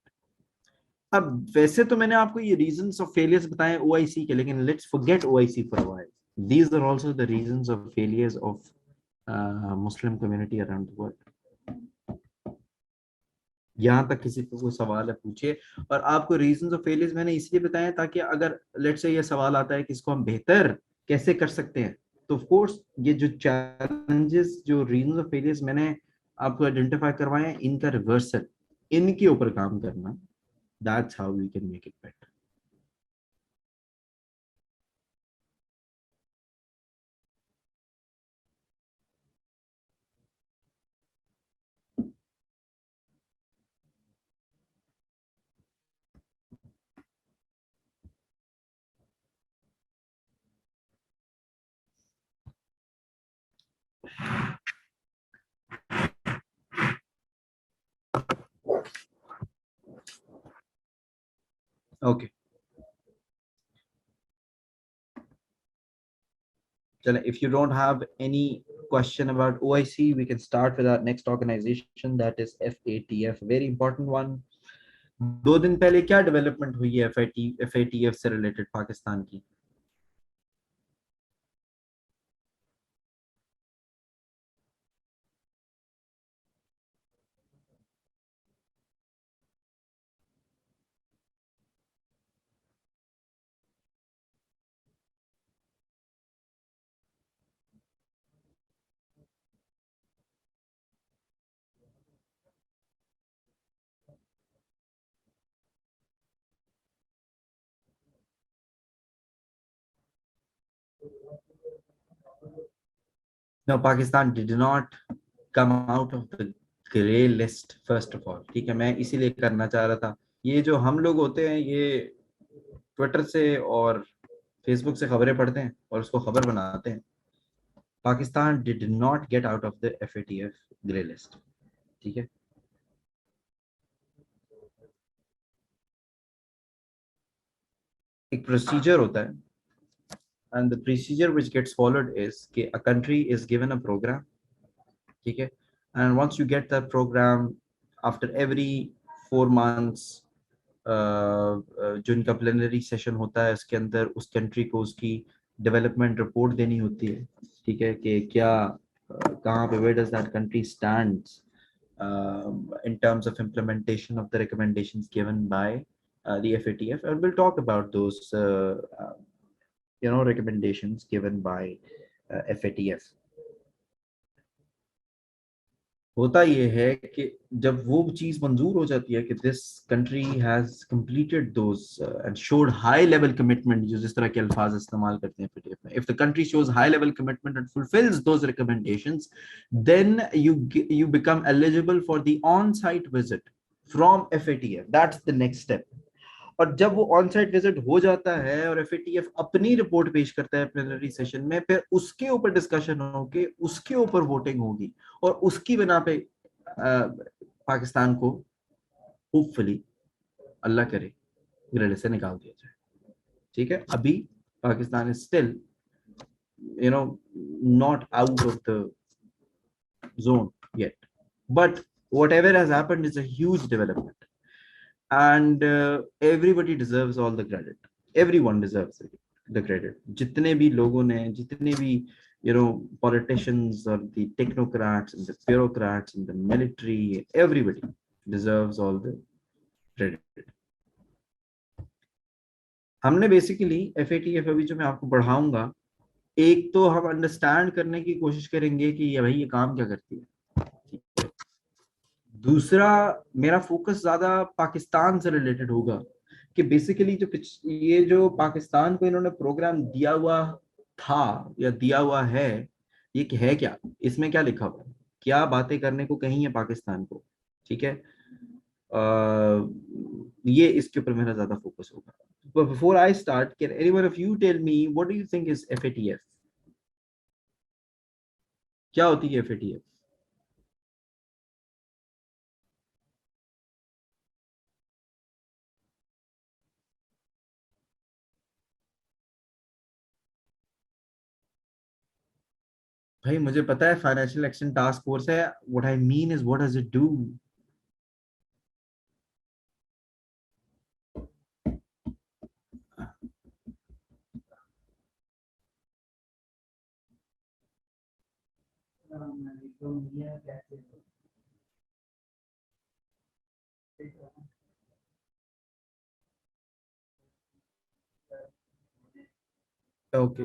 अब वैसे तो मैंने आपको ये रीजंस ऑफ फेलियर्स बताए ओआईसी के, लेकिन let's forget OIC for a while. These are also the reasons of failures of Muslim community around the world. यहाँ तक किसी को कोई सवाल है पूछिए। और आपको रीजंस ऑफ फेलियर्स मैंने इसलिए बताया ताकि अगर लेट्स से ये सवाल आता है कि इसको हम बेहतर कैसे कर सकते हैं, तो ऑफ कोर्स ये जो चैलेंजेस, जो रीजंस ऑफ फेलियर्स मैंने आपको आइडेंटिफाई करवाए हैं, इनका रिवर्सल, इनके ऊपर काम करना, that's how we can make it better. Okay, चलें, if you don't have any question about OIC, we can start with our next organization, that is FATF, very important one। 2 दिन पहले क्या डेवलपमेंट हुई है FATF से related Pakistan की? No, Pakistan did not come out of the grey list first of all, ठीक है, मैं इसीलिए करना चाह रहा था। ये जो हम लोग होते हैं, ये ट्विटर से और फेसबुक से खबरें पढ़ते हैं और उसको खबर बनाते हैं। Pakistan did not get out of the FATF grey list, ठीक है। एक प्रोसीजर होता है, and the procedure which gets followed is कि a country is given a programme, ठीक है, and once you get that programme, after every 4 months जो इनका प्लेनरी सेशन होता है, उसके अंदर उस कंट्री को उसकी डेवलपमेंट रिपोर्ट देनी होती है, ठीक है, कि क्या कहाँ पे, where does that country stands in terms of implementation of the recommendations given by the FATF, and we'll talk about those recommendations given by FATF। होता ये है कि जब वो चीज मंजूर हो जाती है कि this country has completed those and showed high level commitment, जो जिस तरह के अल्फाज इस्तेमाल करते हैं पीडीएफ में, if the country shows high level commitment and fulfils those recommendations, then you become eligible for the on site visit from FATF, that's the next step। और जब वो ऑन साइट विजिट हो जाता है और FATF अपनी report पेश करता है प्लेनरी सेशन में, फिर उसके ऊपर डिस्कशन होके उसके ऊपर वोटिंग होगी, और उसकी बिना पे पाकिस्तान को होपफुली, अल्लाह करे, ग्रिड से निकाल दिया जाए। ठीक है, अभी Pakistan is still not out of the zone yet, but whatever has happened is a huge development, and everybody deserves all the credit. Everyone deserves the credit. जितने भी लोगों ने, जितने भी politicians or the technocrats and the bureaucrats and the military, everybody deserves all the credit. हमने basically FATF अभी जो मैं आपको पढ़ाऊंगा, एक तो हम अंडरस्टैंड करने की कोशिश करेंगे कि ये भाई ये काम क्या करती है। दूसरा, मेरा फोकस ज्यादा पाकिस्तान से रिलेटेड होगा कि बेसिकली ये जो पाकिस्तान को इन्होंने प्रोग्राम दिया हुआ था या दिया हुआ है, ये है क्या, इसमें क्या लिखा हुआ है, क्या बातें करने को कहीं है पाकिस्तान को। ठीक है, ये इसके ऊपर मेरा ज्यादा फोकस होगा। But before I start, can anyone of you tell me what do you think is FATF? क्या होती है FATF? भाई मुझे पता है फाइनेंशियल एक्शन टास्क फोर्स है, what I mean is what does it do. Okay,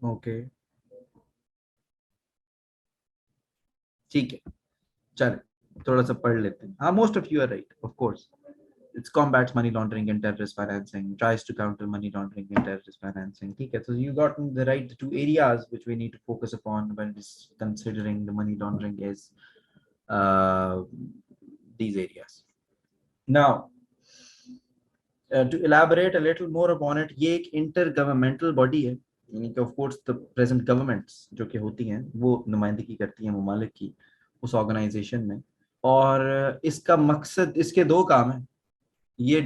okay, ठीक है, चले थोड़ा सा पढ़ लेते हैं। हाँ, most of you are right, of course. It combats money laundering and terrorist financing, tries to counter money laundering and terrorist financing. ठीक है, so you got the right two areas which we need to focus upon when it is considering the money laundering is uh, these areas. Now, to elaborate a little more upon it, ये एक intergovernmental body है, यानी कि of course the present governments जो कि होती हैं वो नुमाइंदगी करती हैं ममालिक की उस ऑर्गेनाइजेशन में। और इसका मकसद, इसके दो काम है, ये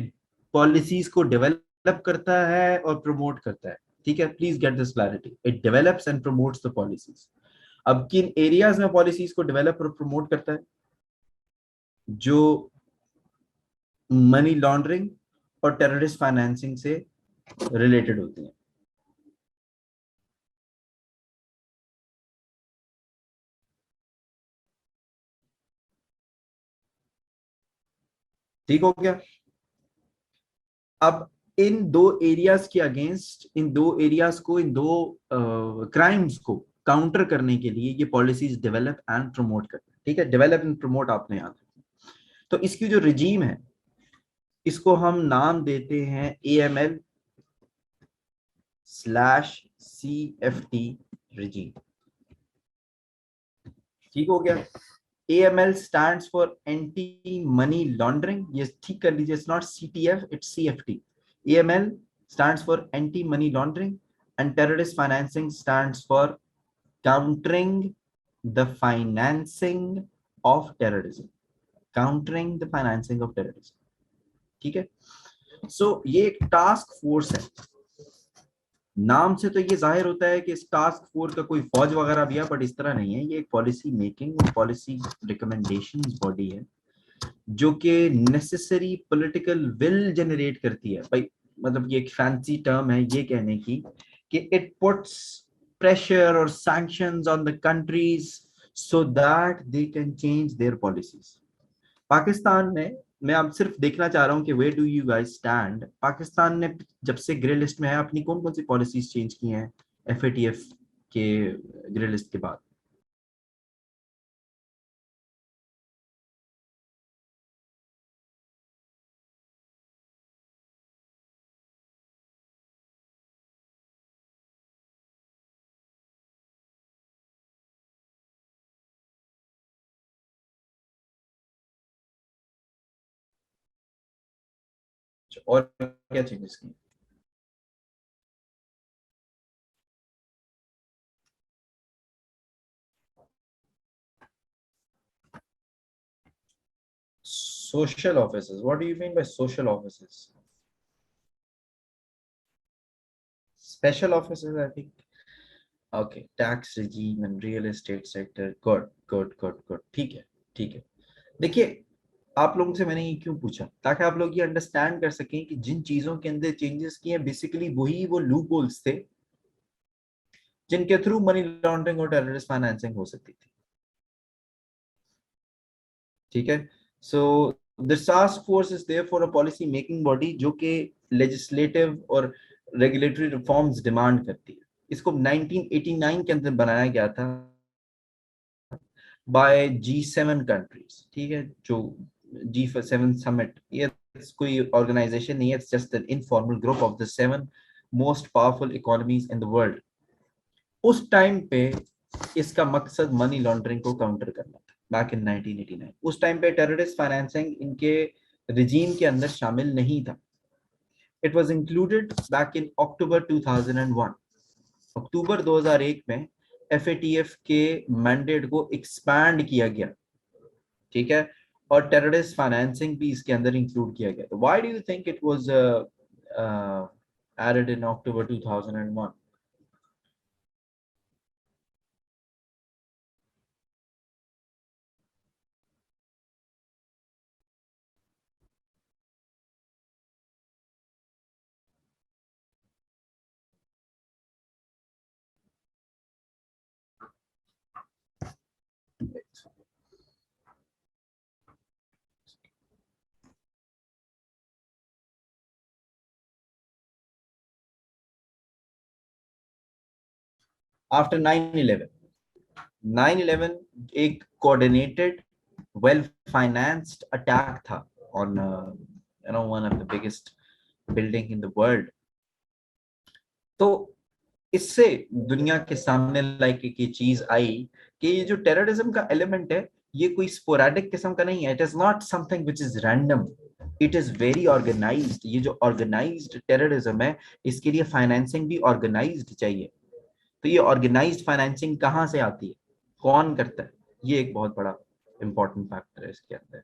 पॉलिसीज को डेवलप करता है और प्रमोट करता है। ठीक है, please get this clarity, it develops and promotes the policies. अब किन एरियाज में पॉलिसीज को डेवलप और प्रमोट करता है? जो मनी लॉन्ड्रिंग और टेररिस्ट फाइनेंसिंग से रिलेटेड होती हैं। ठीक हो गया। अब इन दो एरियाज के अगेंस्ट, इन दो एरियाज को, इन दो क्राइम्स को काउंटर करने के लिए ये पॉलिसीज डेवलप एंड प्रमोट करते हैं। ठीक है, डेवलप एंड प्रमोट आपने याद रखना। तो इसकी जो रिजीम है, इसको हम नाम देते हैं AML/CFT रिजीम। ठीक हो गया। AML stands for anti money laundering, ये ठीक कर लीजिए, it's not CTF, it's CFT। AML stands for anti money laundering and terrorist financing stands for countering the financing of terrorism, countering the financing of terrorism। ठीक है, सो ये एक task force है। नाम से तो ये जाहिर होता है कि इस टास्क फोर्स का कोई फौज वगैरह भी है, बट इस तरह नहीं है। ये एक पॉलिसी मेकिंग और पॉलिसी रिकमेंडेशन बॉडी है जो कि नेसेसरी पॉलिटिकल विल जनरेट करती है। भाई मतलब ये एक फैंसी टर्म है ये कहने की कि इट पुट्स प्रेशर और sanctions on the countries so that they can change their policies. Pakistan ने, मैं अब सिर्फ देखना चाह रहा हूँ कि where do you guys stand. Pakistan ने जब से ग्रे लिस्ट में है अपनी कौन कौन सी पॉलिसीज चेंज की हैं FATF के ग्रे लिस्ट के बाद? और क्या चेंजेस की? Social offices. What do you mean by social offices? Special offices, I think. Okay, tax regime and real estate sector. Good, good, good, good. ठीक है, ठीक है. देखिए, आप लोगों से मैंने ये क्यों पूछा, ताकि आप लोग ये अंडरस्टैंड कर सकें कि जिन चीजों के अंदर चेंजेस किए हैं बेसिकली वही वो लूप होल्स थे जिनके थ्रू मनी लॉन्ड्रिंग और टेररिस्ट फाइनेंसिंग हो सकती थी. ठीक है. So this task force is there for a policy making body जो कि लेजिस्लेटिव और रेगुलेटरी रिफॉर्म्स डिमांड करती है. इसको 1989 के अंदर बनाया गया था बाय G7 कंट्रीज. ठीक है, जो G7 समिट, ये कोई ऑर्गेनाइजेशन नहीं है, it's just an informal group of the 7 most powerful economies in the world. उस टाइम पे इसका मकसद मनी लॉन्ड्रिंग को काउंटर करना था बैक इन 1989. उस टाइम पे टेररिस्ट फाइनेंसिंग इनके रिजीम के अंदर शामिल नहीं था. It was included back in October 2001. अक्टूबर 2001 में एफएटीएफ के मैंडेट को एक्सपैंड किया गया. ठीक है, और टेररिस्ट फाइनेंसिंग भी इसके अंदर इंक्लूड किया गया. तो why do you think it was added in October 2001? After 9/11, 9/11 एक कोऑर्डिनेटेड वेल फाइनेंस्ड अटैक था on one of the biggest building in the world. तो इससे दुनिया के सामने लाइक एक ये चीज आई कि ये जो टेररिज्म का एलिमेंट है ये कोई स्पोरेडिक किस्म का नहीं है. It is not something which is random, it is very organised. ये जो ऑर्गेनाइज्ड टेररिज्म है इसके लिए फाइनेंसिंग भी ऑर्गेनाइज्ड चाहिए. तो ये ऑर्गेनाइज्ड फाइनेंसिंग कहाँ से आती है, कौन करता है, ये एक बहुत बड़ा इंपॉर्टेंट फैक्टर है इसके अंदर.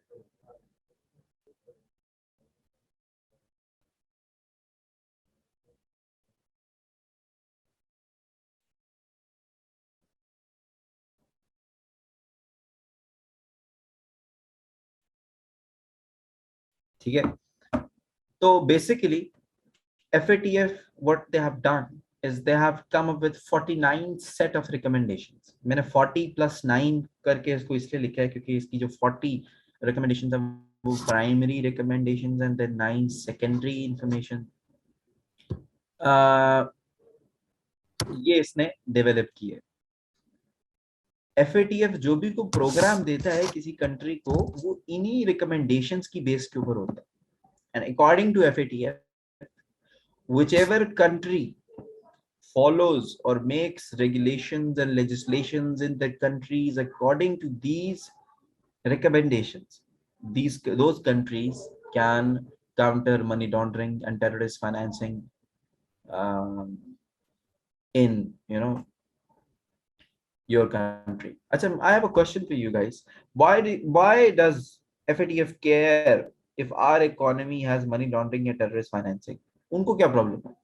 ठीक है. तो basically FATF what they have done is they have come up with 49 set of recommendations. मैंने 40 plus 9 करके इसको इसलिए लिखा है क्योंकि इसकी जो 40 recommendations है वो primary recommendations and then 9 secondary information ये इसने डेवलप की है. FATF जो भी को प्रोग्राम देता है किसी कंट्री को वो इन्हीं रिकमेंडेशंस की बेस के ऊपर होता है. And according to FATF whichever country follows or makes regulations and legislations in the countries according to these recommendations, those countries can counter money laundering and terrorist financing um, in your country. Achha, I have a question for you guys. Why does FATF care if our economy has money laundering and terrorist financing? उनको क्या problem है?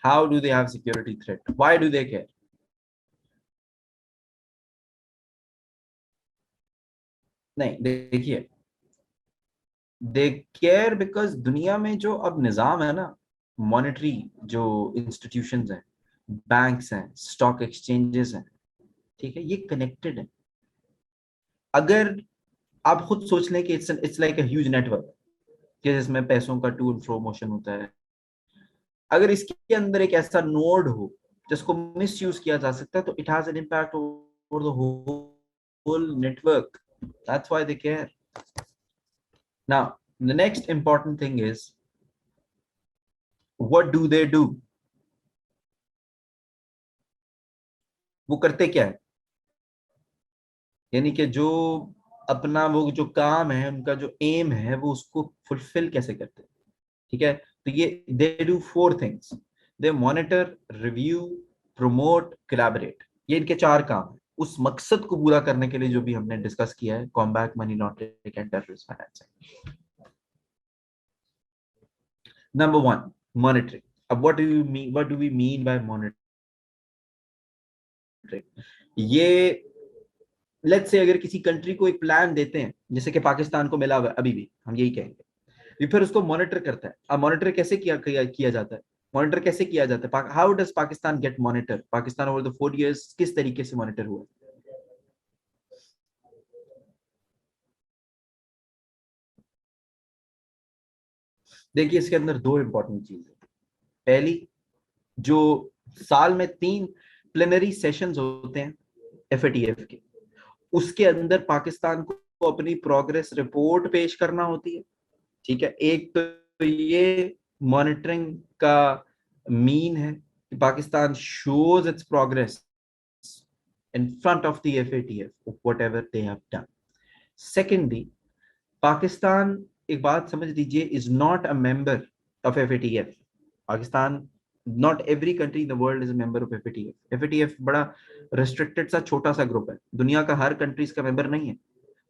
How do they have security threat? Why do they care? नहीं, देखिए, they care because दुनिया में जो अब निजाम है ना, मॉनेटरी जो इंस्टीट्यूशंस हैं, बैंक्स हैं, स्टॉक एक्सचेंजेस हैं, ठीक है, ये कनेक्टेड है. अगर आप खुद सोच लें कि it's like a huge network. कि जिसमें पैसों का टू एंड फ्रो मोशन होता है। अगर इसके अंदर एक ऐसा नोड हो जिसको मिस यूज किया जा सकता है, तो it has an impact over the whole network. That's why they care. Now the next important thing is, what do they do? वो करते क्या है, यानी कि जो अपना वो जो काम है, उनका जो एम है, वो उसको फुलफिल कैसे करते हैं। ठीक है, तो ये they do four things. They monitor, review, promote, collaborate. ये इनके चार काम है उस मकसद को पूरा करने के लिए जो भी हमने डिस्कस किया है, combat money laundering and terrorist financing. Number one, monitoring. अब what do we mean by monitoring? ये लेट्स से अगर किसी कंट्री को एक प्लान देते हैं, जैसे कि पाकिस्तान को मिला हुआ है, अभी भी हम यही कहेंगे, ये फिर उसको मॉनिटर करता है। अब मॉनिटर कैसे किया जाता है? मॉनिटर कैसे किया जाता है? How does Pakistan get monitor? Pakistan over the 4 years किस तरीके से मॉनिटर हुआ? देखिए, इसके अंदर दो इंपॉर्टेंट चीजें। पहली, जो साल में 3 प्लेनरी सेशंस होते हैं एफएटीएफ के, उसके अंदर पाकिस्तान को अपनी प्रोग्रेस रिपोर्ट पेश करना होती है। ठीक है, एक तो ये मॉनिटरिंग का मीन है कि Pakistan shows it's progress in front of the FATF of whatever they have done. Secondly, Pakistan, एक बात समझ लीजिए, is not a member of FATF. Pakistan, not every country in the world is a member of FATF. FATF बड़ा restricted सा छोटा सा group है, दुनिया का हर कंट्री इसका मेंबर नहीं है।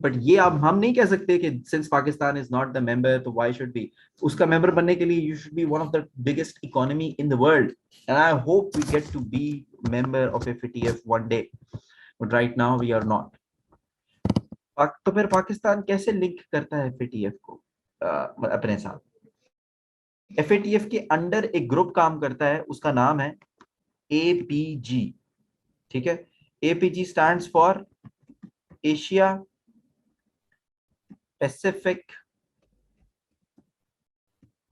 बट ये अब हम नहीं कह सकते कि since Pakistan is not the member तो व्हाई शुड बी। उसका मेंबर बनने के लिए you should be one of the biggest economy in the world, and I hope we get to be member of FATF one day, but right now we are not. तो फिर पाकिस्तान कैसे link करता है FATF को अपने साथ? FATF के under एक ग्रुप काम करता है, उसका नाम है एपीजी। ठीक है, APG stands for Asia Pacific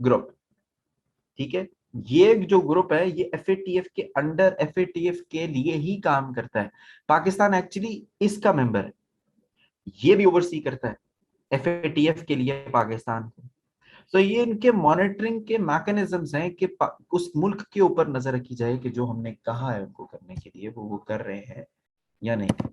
group. ठीक है, ये जो ग्रुप है ये एफएटीएफ के अंडर एफएटीएफ के लिए ही काम करता है। पाकिस्तान एक्चुअली इसका मेंबर है, ये भी ओवरसी करता है एफएटीएफ के लिए पाकिस्तान को। तो ये इनके मॉनिटरिंग के मैकेनिज्म्स हैं कि उस मुल्क के ऊपर नजर रखी जाए कि जो हमने कहा है उनको करने के लिए वो कर रहे हैं या नहीं।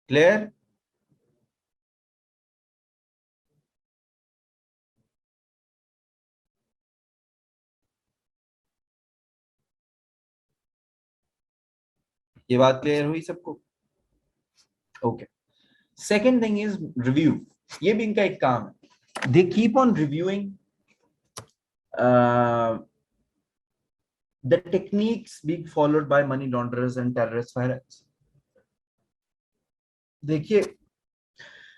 क्लियर? ये बात क्लियर हुई सबको? Okay. Second thing is review. ये भी इनका एक काम है। दे keep on reviewing the techniques being followed by money launderers and terrorist finance। देखिए,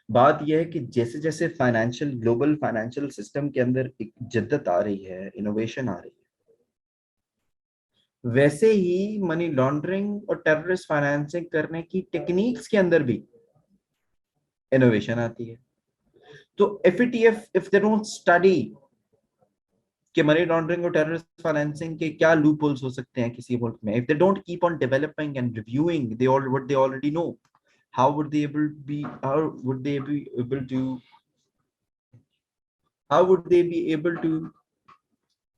बात यह है कि जैसे जैसे फाइनेंशियल ग्लोबल फाइनेंशियल सिस्टम के अंदर एक जिद्दत आ रही है, इनोवेशन आ रही है, वैसे ही मनी लॉन्ड्रिंग और टेररिस्ट फाइनेंसिंग करने की टेक्निक्स के अंदर भी इनोवेशन आती है। तो FATF if they don't study कि मनी लॉन्ड्रिंग और टेररिस्ट फाइनेंसिंग के क्या लूप होल्स हो सकते हैं किसी मुल्क में, if they don't keep on developing and reviewing they all what they already know, how would they able be how would they be able to how would they be able to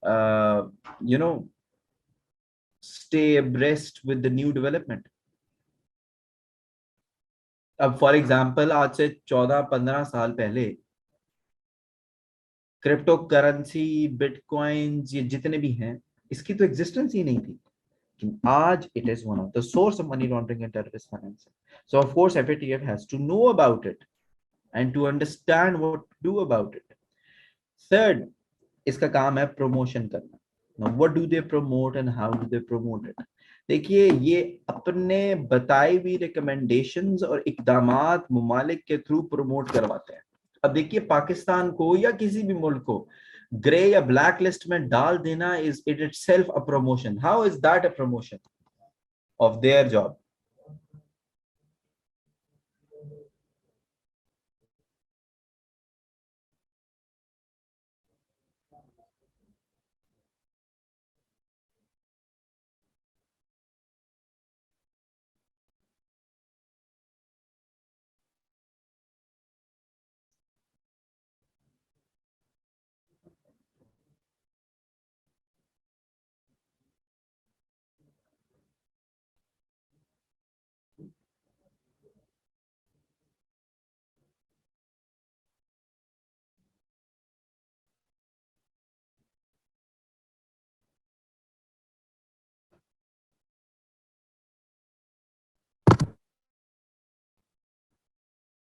uh, you know stay abreast with the new development? अब for example आज से 14-15 साल पहले crypto currency, bitcoins, ये जितने भी हैं, इसकी तो एग्जिस्टेंस ही नहीं थी। लेकिन आज it is one of the source of money laundering and terrorist financing. So of course FATF has to know about it and to understand what to do about it. Third, इसका काम है promotion करना। Now, what do they promote and how do they promote it? देखिए, ये अपने बताई हुई recommendations और इकदामात मुमालिक के थ्रू प्रमोट करवाते हैं। अब देखिए, पाकिस्तान को या किसी भी मुल्क को ग्रे या ब्लैक लिस्ट में डाल देना is it itself a promotion. How is that a promotion of their job?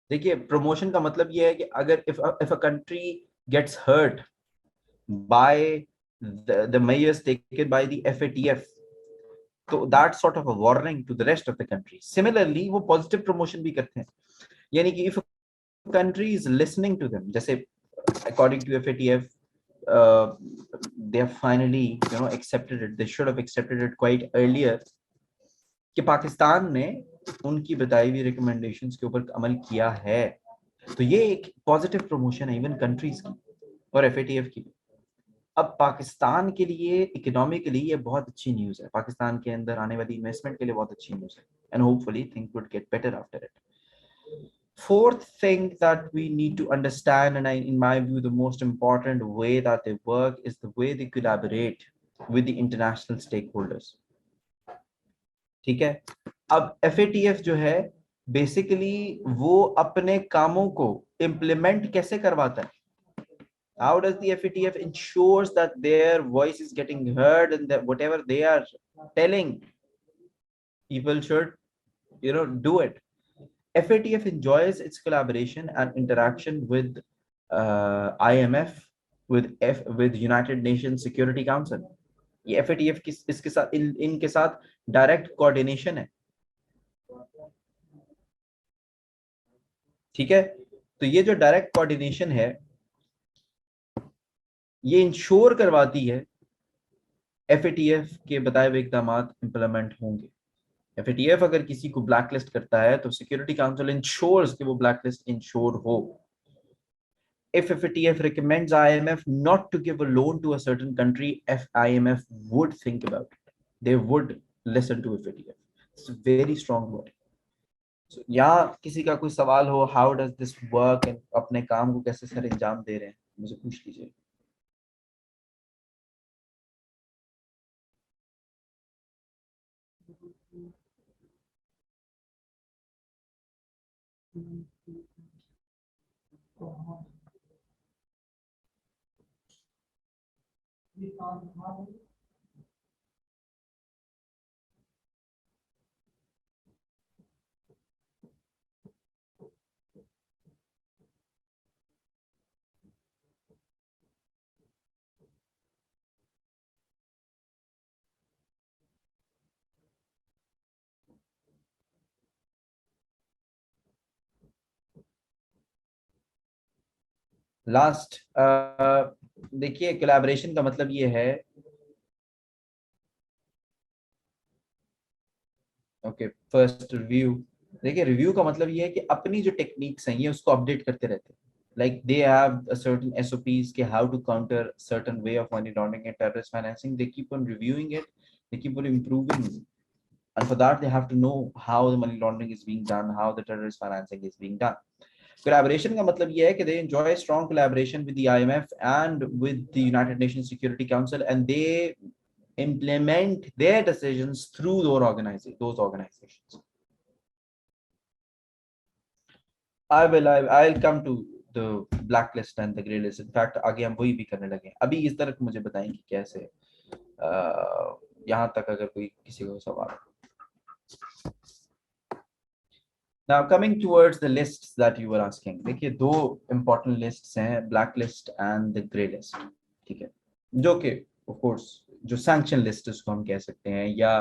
देखिए प्रमोशन का मतलब ये है कि अगर if a country gets hurt by the measures taken by the FATF, तो that sort of a warning to the rest of the country. Similarly वो positive promotion भी करते हैं, यानी कि if a country is listening to them, जैसे according to FATF, they have finally accepted it. They should have accepted it quite earlier कि पाकिस्तान ने उनकी बताई हुई रिकमेंडेशंस के ऊपर अमल किया है, तो ये एक पॉजिटिव प्रमोशन है इवन कंट्रीज की और एफएटीएफ की। अब पाकिस्तान के लिए इकोनॉमिकली ये बहुत अच्छी न्यूज़ है, पाकिस्तान के अंदर आने वाली इन्वेस्टमेंट के लिए बहुत अच्छी न्यूज़ है, and hopefully things would get better after it. Fourth thing that we need to understand, and in my view the most important way that they work, is the way they collaborate with the international stakeholders। ठीक है, अब FATF जो है basically वो अपने कामों को implement कैसे करवाता है? How does the FATF ensures that their voice is getting heard and that whatever they are telling people should do it? FATF enjoys its collaboration and interaction with IMF, with United Nations Security Council। ये FATF की इसके साथ इनके साथ direct coordination है। ठीक है, तो ये जो डायरेक्ट कोऑर्डिनेशन है ये इंश्योर करवाती है एफएटीएफ के बताए हुए इकदाम इंप्लीमेंट होंगे। एफएटीएफ अगर किसी को ब्लैकलिस्ट करता है तो सिक्योरिटी काउंसिल इंश्योर्स कि वो ब्लैकलिस्ट इंश्योर हो। If FATF recommends IMF not to give a loan to a certain country, IMF would think about it. They would listen to FATF. It's a very strong word. So, यहाँ किसी का कोई सवाल हो, how does this work, and अपने काम को कैसे सर अंजाम दे रहे हैं, मुझे पूछ लीजिए। लास्ट देखिए कोलैबोरेशन का मतलब ये है, ओके फर्स्ट रिव्यू। देखिए रिव्यू का मतलब ये है कि अपनी जो टेक्निक्स हैं ये उसको अपडेट करते रहते हैं। Like they have certain SOPs के how to counter certain way of money laundering and terrorist financing, they keep on reviewing it, they keep on improving, and for that they have to know how the money laundering is being done, how the terrorist financing is being done। Collaboration का मतलब ये है कि they enjoy strong collaboration with the IMF and with the United Nations Security Council, and they implement their decisions through those organizations। I'll come to the blacklist and the grey list। In fact आगे हम वही भी करने लगे। अभी इस तरह मुझे बताएं कि कैसे यहाँ तक अगर कोई किसी को सवाल हो। Now coming towards the lists that you were asking, देखिए दो important lists हैं, black list and the grey list। ठीक है, जो कि of course जो sanction list उसको हम कह सकते हैं या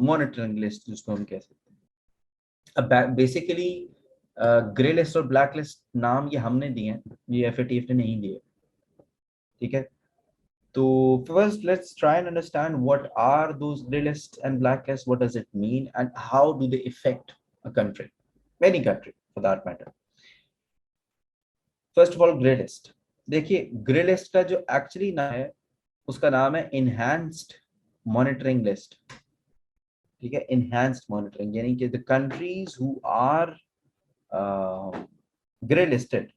monitoring list जिसको हम कह सकते हैं। अब बेसिकली ग्रे लिस्ट और ब्लैक लिस्ट नाम ये हमने दिए हैं, ये एफएटीएफ ने नहीं दिए। ठीक है, तो first let's try and understand what are those gray lists and black lists, what does it mean and how do they affect a country, any country for that matter। first of all gray list, देखिए grey list का जो actually नाम है उसका नाम है enhanced monitoring list. ठीक है, इनहैंस्ड मॉनिटरिंग यानी कि the countries who are grey listed,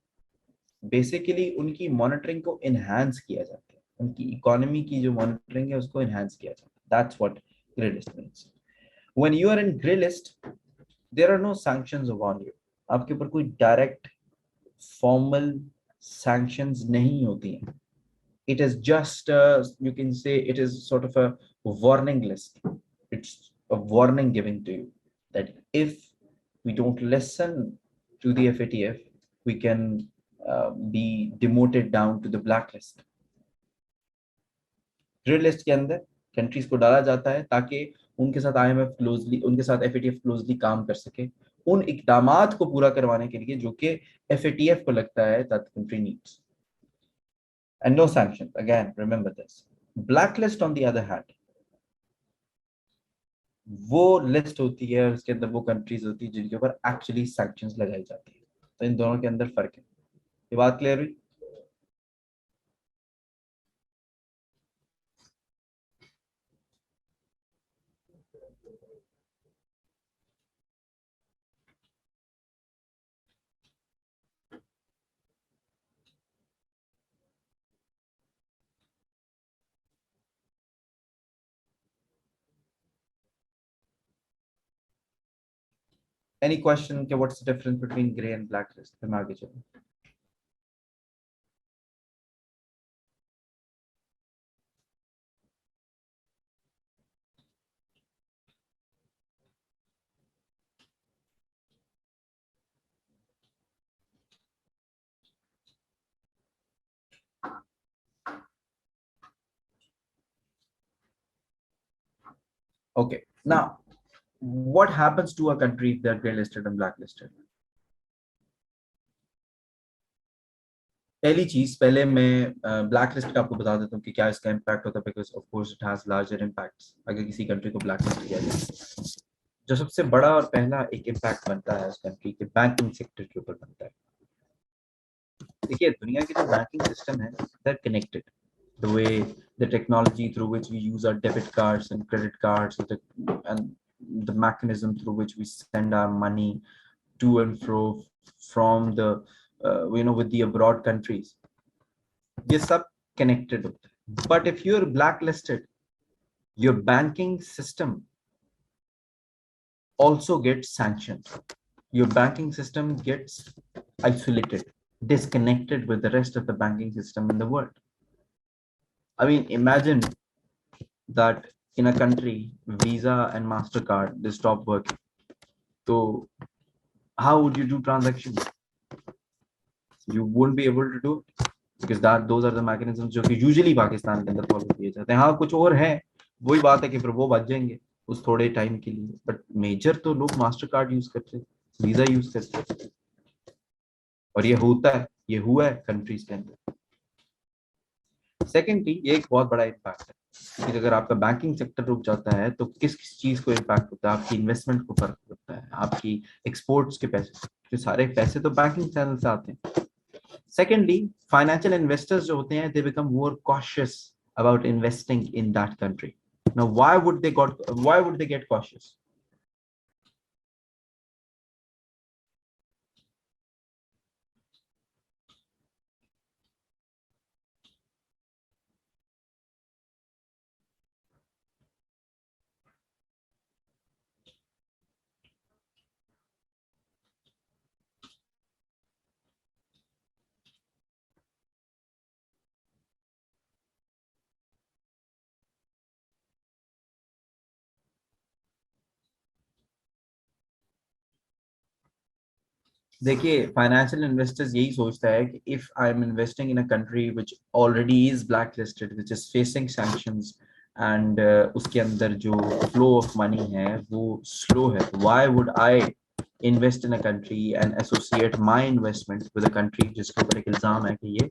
basically उनकी मॉनिटरिंग को इनहैंस किया जाता है, उनकी इकोनॉमी की जो मॉनिटरिंग है उसको इनहैंस किया जाता है। That's what grey list means. When you are in grey list there are no sanctions upon you, आपके ऊपर कोई डायरेक्ट फॉर्मल सैंक्शंस नहीं होती हैं। It is just you can say it is sort of a warning list, it's a warning given to you that if we don't listen to the FATF, we can be demoted down to the blacklist. Red list के अंदर countries को डाला जाता है ताकि उनके साथ IMF closely, उनके साथ FATF क्लोजली काम कर सके उन इकदामात को पूरा करवाने के लिए जो कि FATF को लगता है that the country needs. And no sanctions. Again, remember this. Blacklist on the other hand, वो लिस्ट होती है और उसके अंदर वो कंट्रीज होती है जिनके ऊपर एक्चुअली सैंक्शंस लगाई जाती है. तो इन दोनों के अंदर फर्क है. ये बात क्लियर हुई? Any question? Okay, what's the difference between gray and blacklist? फिर मैं आगे चलूं. Okay, now what happens to a country if they're gray listed and blacklisted? पहली चीज, पहले मैं ब्लैक लिस्ट का आपको बता देता हूँ कि क्या इसका इम्पैक्ट होता है, because of course it has larger impacts अगर किसी कंट्री को ब्लैक लिस्ट किया जाए. जो सबसे बड़ा और पहला एक इम्पैक्ट बनता है उस कंट्री के बैंकिंग सेक्टर के ऊपर बनता है. देखिए, दुनिया की जो बैंकिंग सिस्टम है, they are connected. The way the technology through which we use our debit cards and credit cards, and the mechanism through which we send our money to and fro from the with the abroad countries, ये सब connected होता है. But if you're blacklisted, your banking system also gets sanctioned. Your banking system gets isolated, disconnected with the rest of the banking system in the world. I mean, imagine that in a country, Visa and MasterCard, they stop working. So how would you do transactions? You won't be able to do it because those are the mechanisms जो कि usually Pakistan के अंदर follow किए जाते हैं. हाँ, कुछ और है, वही बात है कि फिर वो बच जाएंगे उस थोड़े टाइम के लिए, बट मेजर तो लोग मास्टर कार्ड यूज करते हैं, वीजा यूज करते हैं, और ये होता है, ये हुआ है कंट्रीज के अंदर. सेकेंडली, ये एक बहुत बड़ा इम्पैक्ट है कि अगर आपका बैंकिंग सेक्टर रुक जाता है तो किस किस चीज को इम्पैक्ट होता है. आपकी इन्वेस्टमेंट को फर्क पड़ता है, आपकी एक्सपोर्ट्स के पैसे, जो सारे पैसे तो बैंकिंग चैनल से आते हैं. सेकेंडली, फाइनेंशियल इन्वेस्टर्स जो होते हैं, they become more cautious about investing in that country. Now why would they get cautious? देखिए, फाइनेंशियल इन्वेस्टर्स यही सोचता है कि if I am investing in a country which already is black listed, which is facing sanctions, and उसके अंदर जो flow of money है वो स्लो है, why would I invest in a country and associate my investment with a country जिसके ऊपर एक इल्जाम है कि ये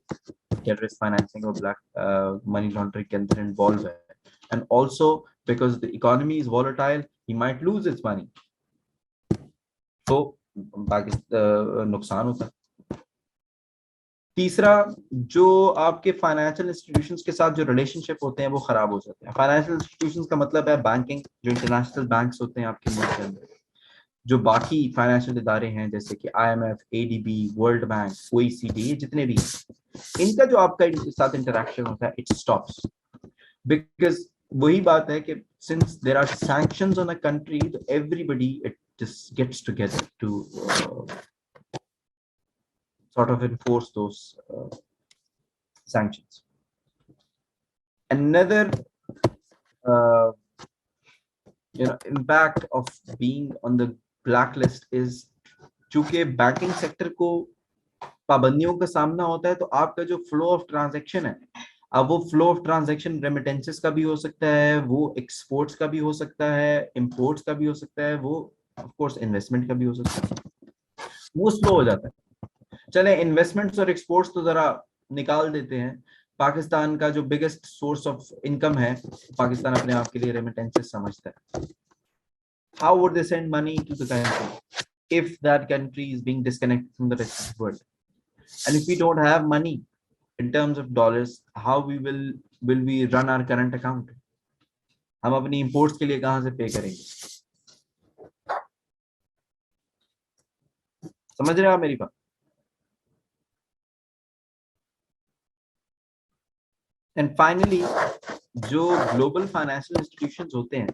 टेररिस्ट फाइनेंसिंग और ब्लैक मनी लॉन्ड्रिंग के अंदर इन्वॉल्व है, and also because the economy is volatile, he might lose its money. तो नुकसान होता है. तीसरा, जो आपके फाइनेंशियल इंस्टीट्यूशंस के साथ जो रिलेशनशिप होते हैं वो खराब हो जाते हैं. फाइनेंशियल इंस्टीट्यूशंस का मतलब है बैंकिंग, जो इंटरनेशनल बैंक्स होते हैं आपके मुल्क के अंदर, जो बाकी फाइनेंशियल इदारे हैं जैसे कि IMF, ADB, world bank, OECD, ये जितने भी हैं, इनका जो आपका इनके साथ इंटरेक्शन होता है, इट स्टॉप्स. बिकॉज वही बात है कि since there are sanctions on a country, everybody it just gets together to sort of enforce those sanctions. Another uh, impact of being on the blacklist is चूंकि banking sector को पाबंदियों का सामना होता है, तो आपका जो फ्लो ऑफ ट्रांजैक्शन है, अब वो फ्लो ऑफ ट्रांजैक्शन रेमिटेंसेस का भी हो सकता है, वो एक्सपोर्ट्स का भी हो सकता है, इंपोर्ट्स का भी हो सकता है, वो ऑफ कोर्स इन्वेस्टमेंट का भी हो सकता है, वो स्लो हो जाता है। चले इन्वेस्टमेंट्स और एक्सपोर्ट्स तो जरा निकाल देते हैं। पाकिस्तान का जो बिगेस्ट सोर्स ऑफ इनकम है, पाकिस्तान अपने आप के लिए रेमिटेंसेस समझता है। How would they send money to the country if that country is being disconnected from the rest of the world? And if we don't have money in terms of dollars, how will we run our current account? हम अपनी imports के लिए कहां से पे करेंगे? समझ रहे हो आप मेरी बात? एंड फाइनली, जो ग्लोबल फाइनेंशियल इंस्टीट्यूशंस होते हैं,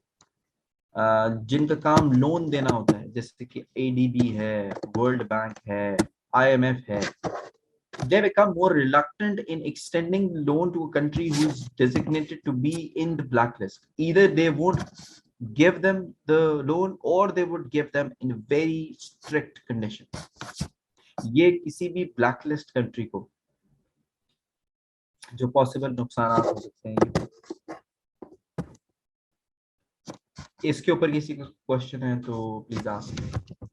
जिनका काम लोन देना होता है, जैसे कि एडीबी है, वर्ल्ड बैंक है, आईएमएफ है, they become more reluctant in extending loan to a country who's designated to be in the blacklist. Either they won't give them the loan or they would give them in very strict conditions. ये किसी भी blacklist country को जो possible नुकसान हो सकते हैं, इसके ऊपर किसी का क्वेश्चन है तो प्लीज आस्क।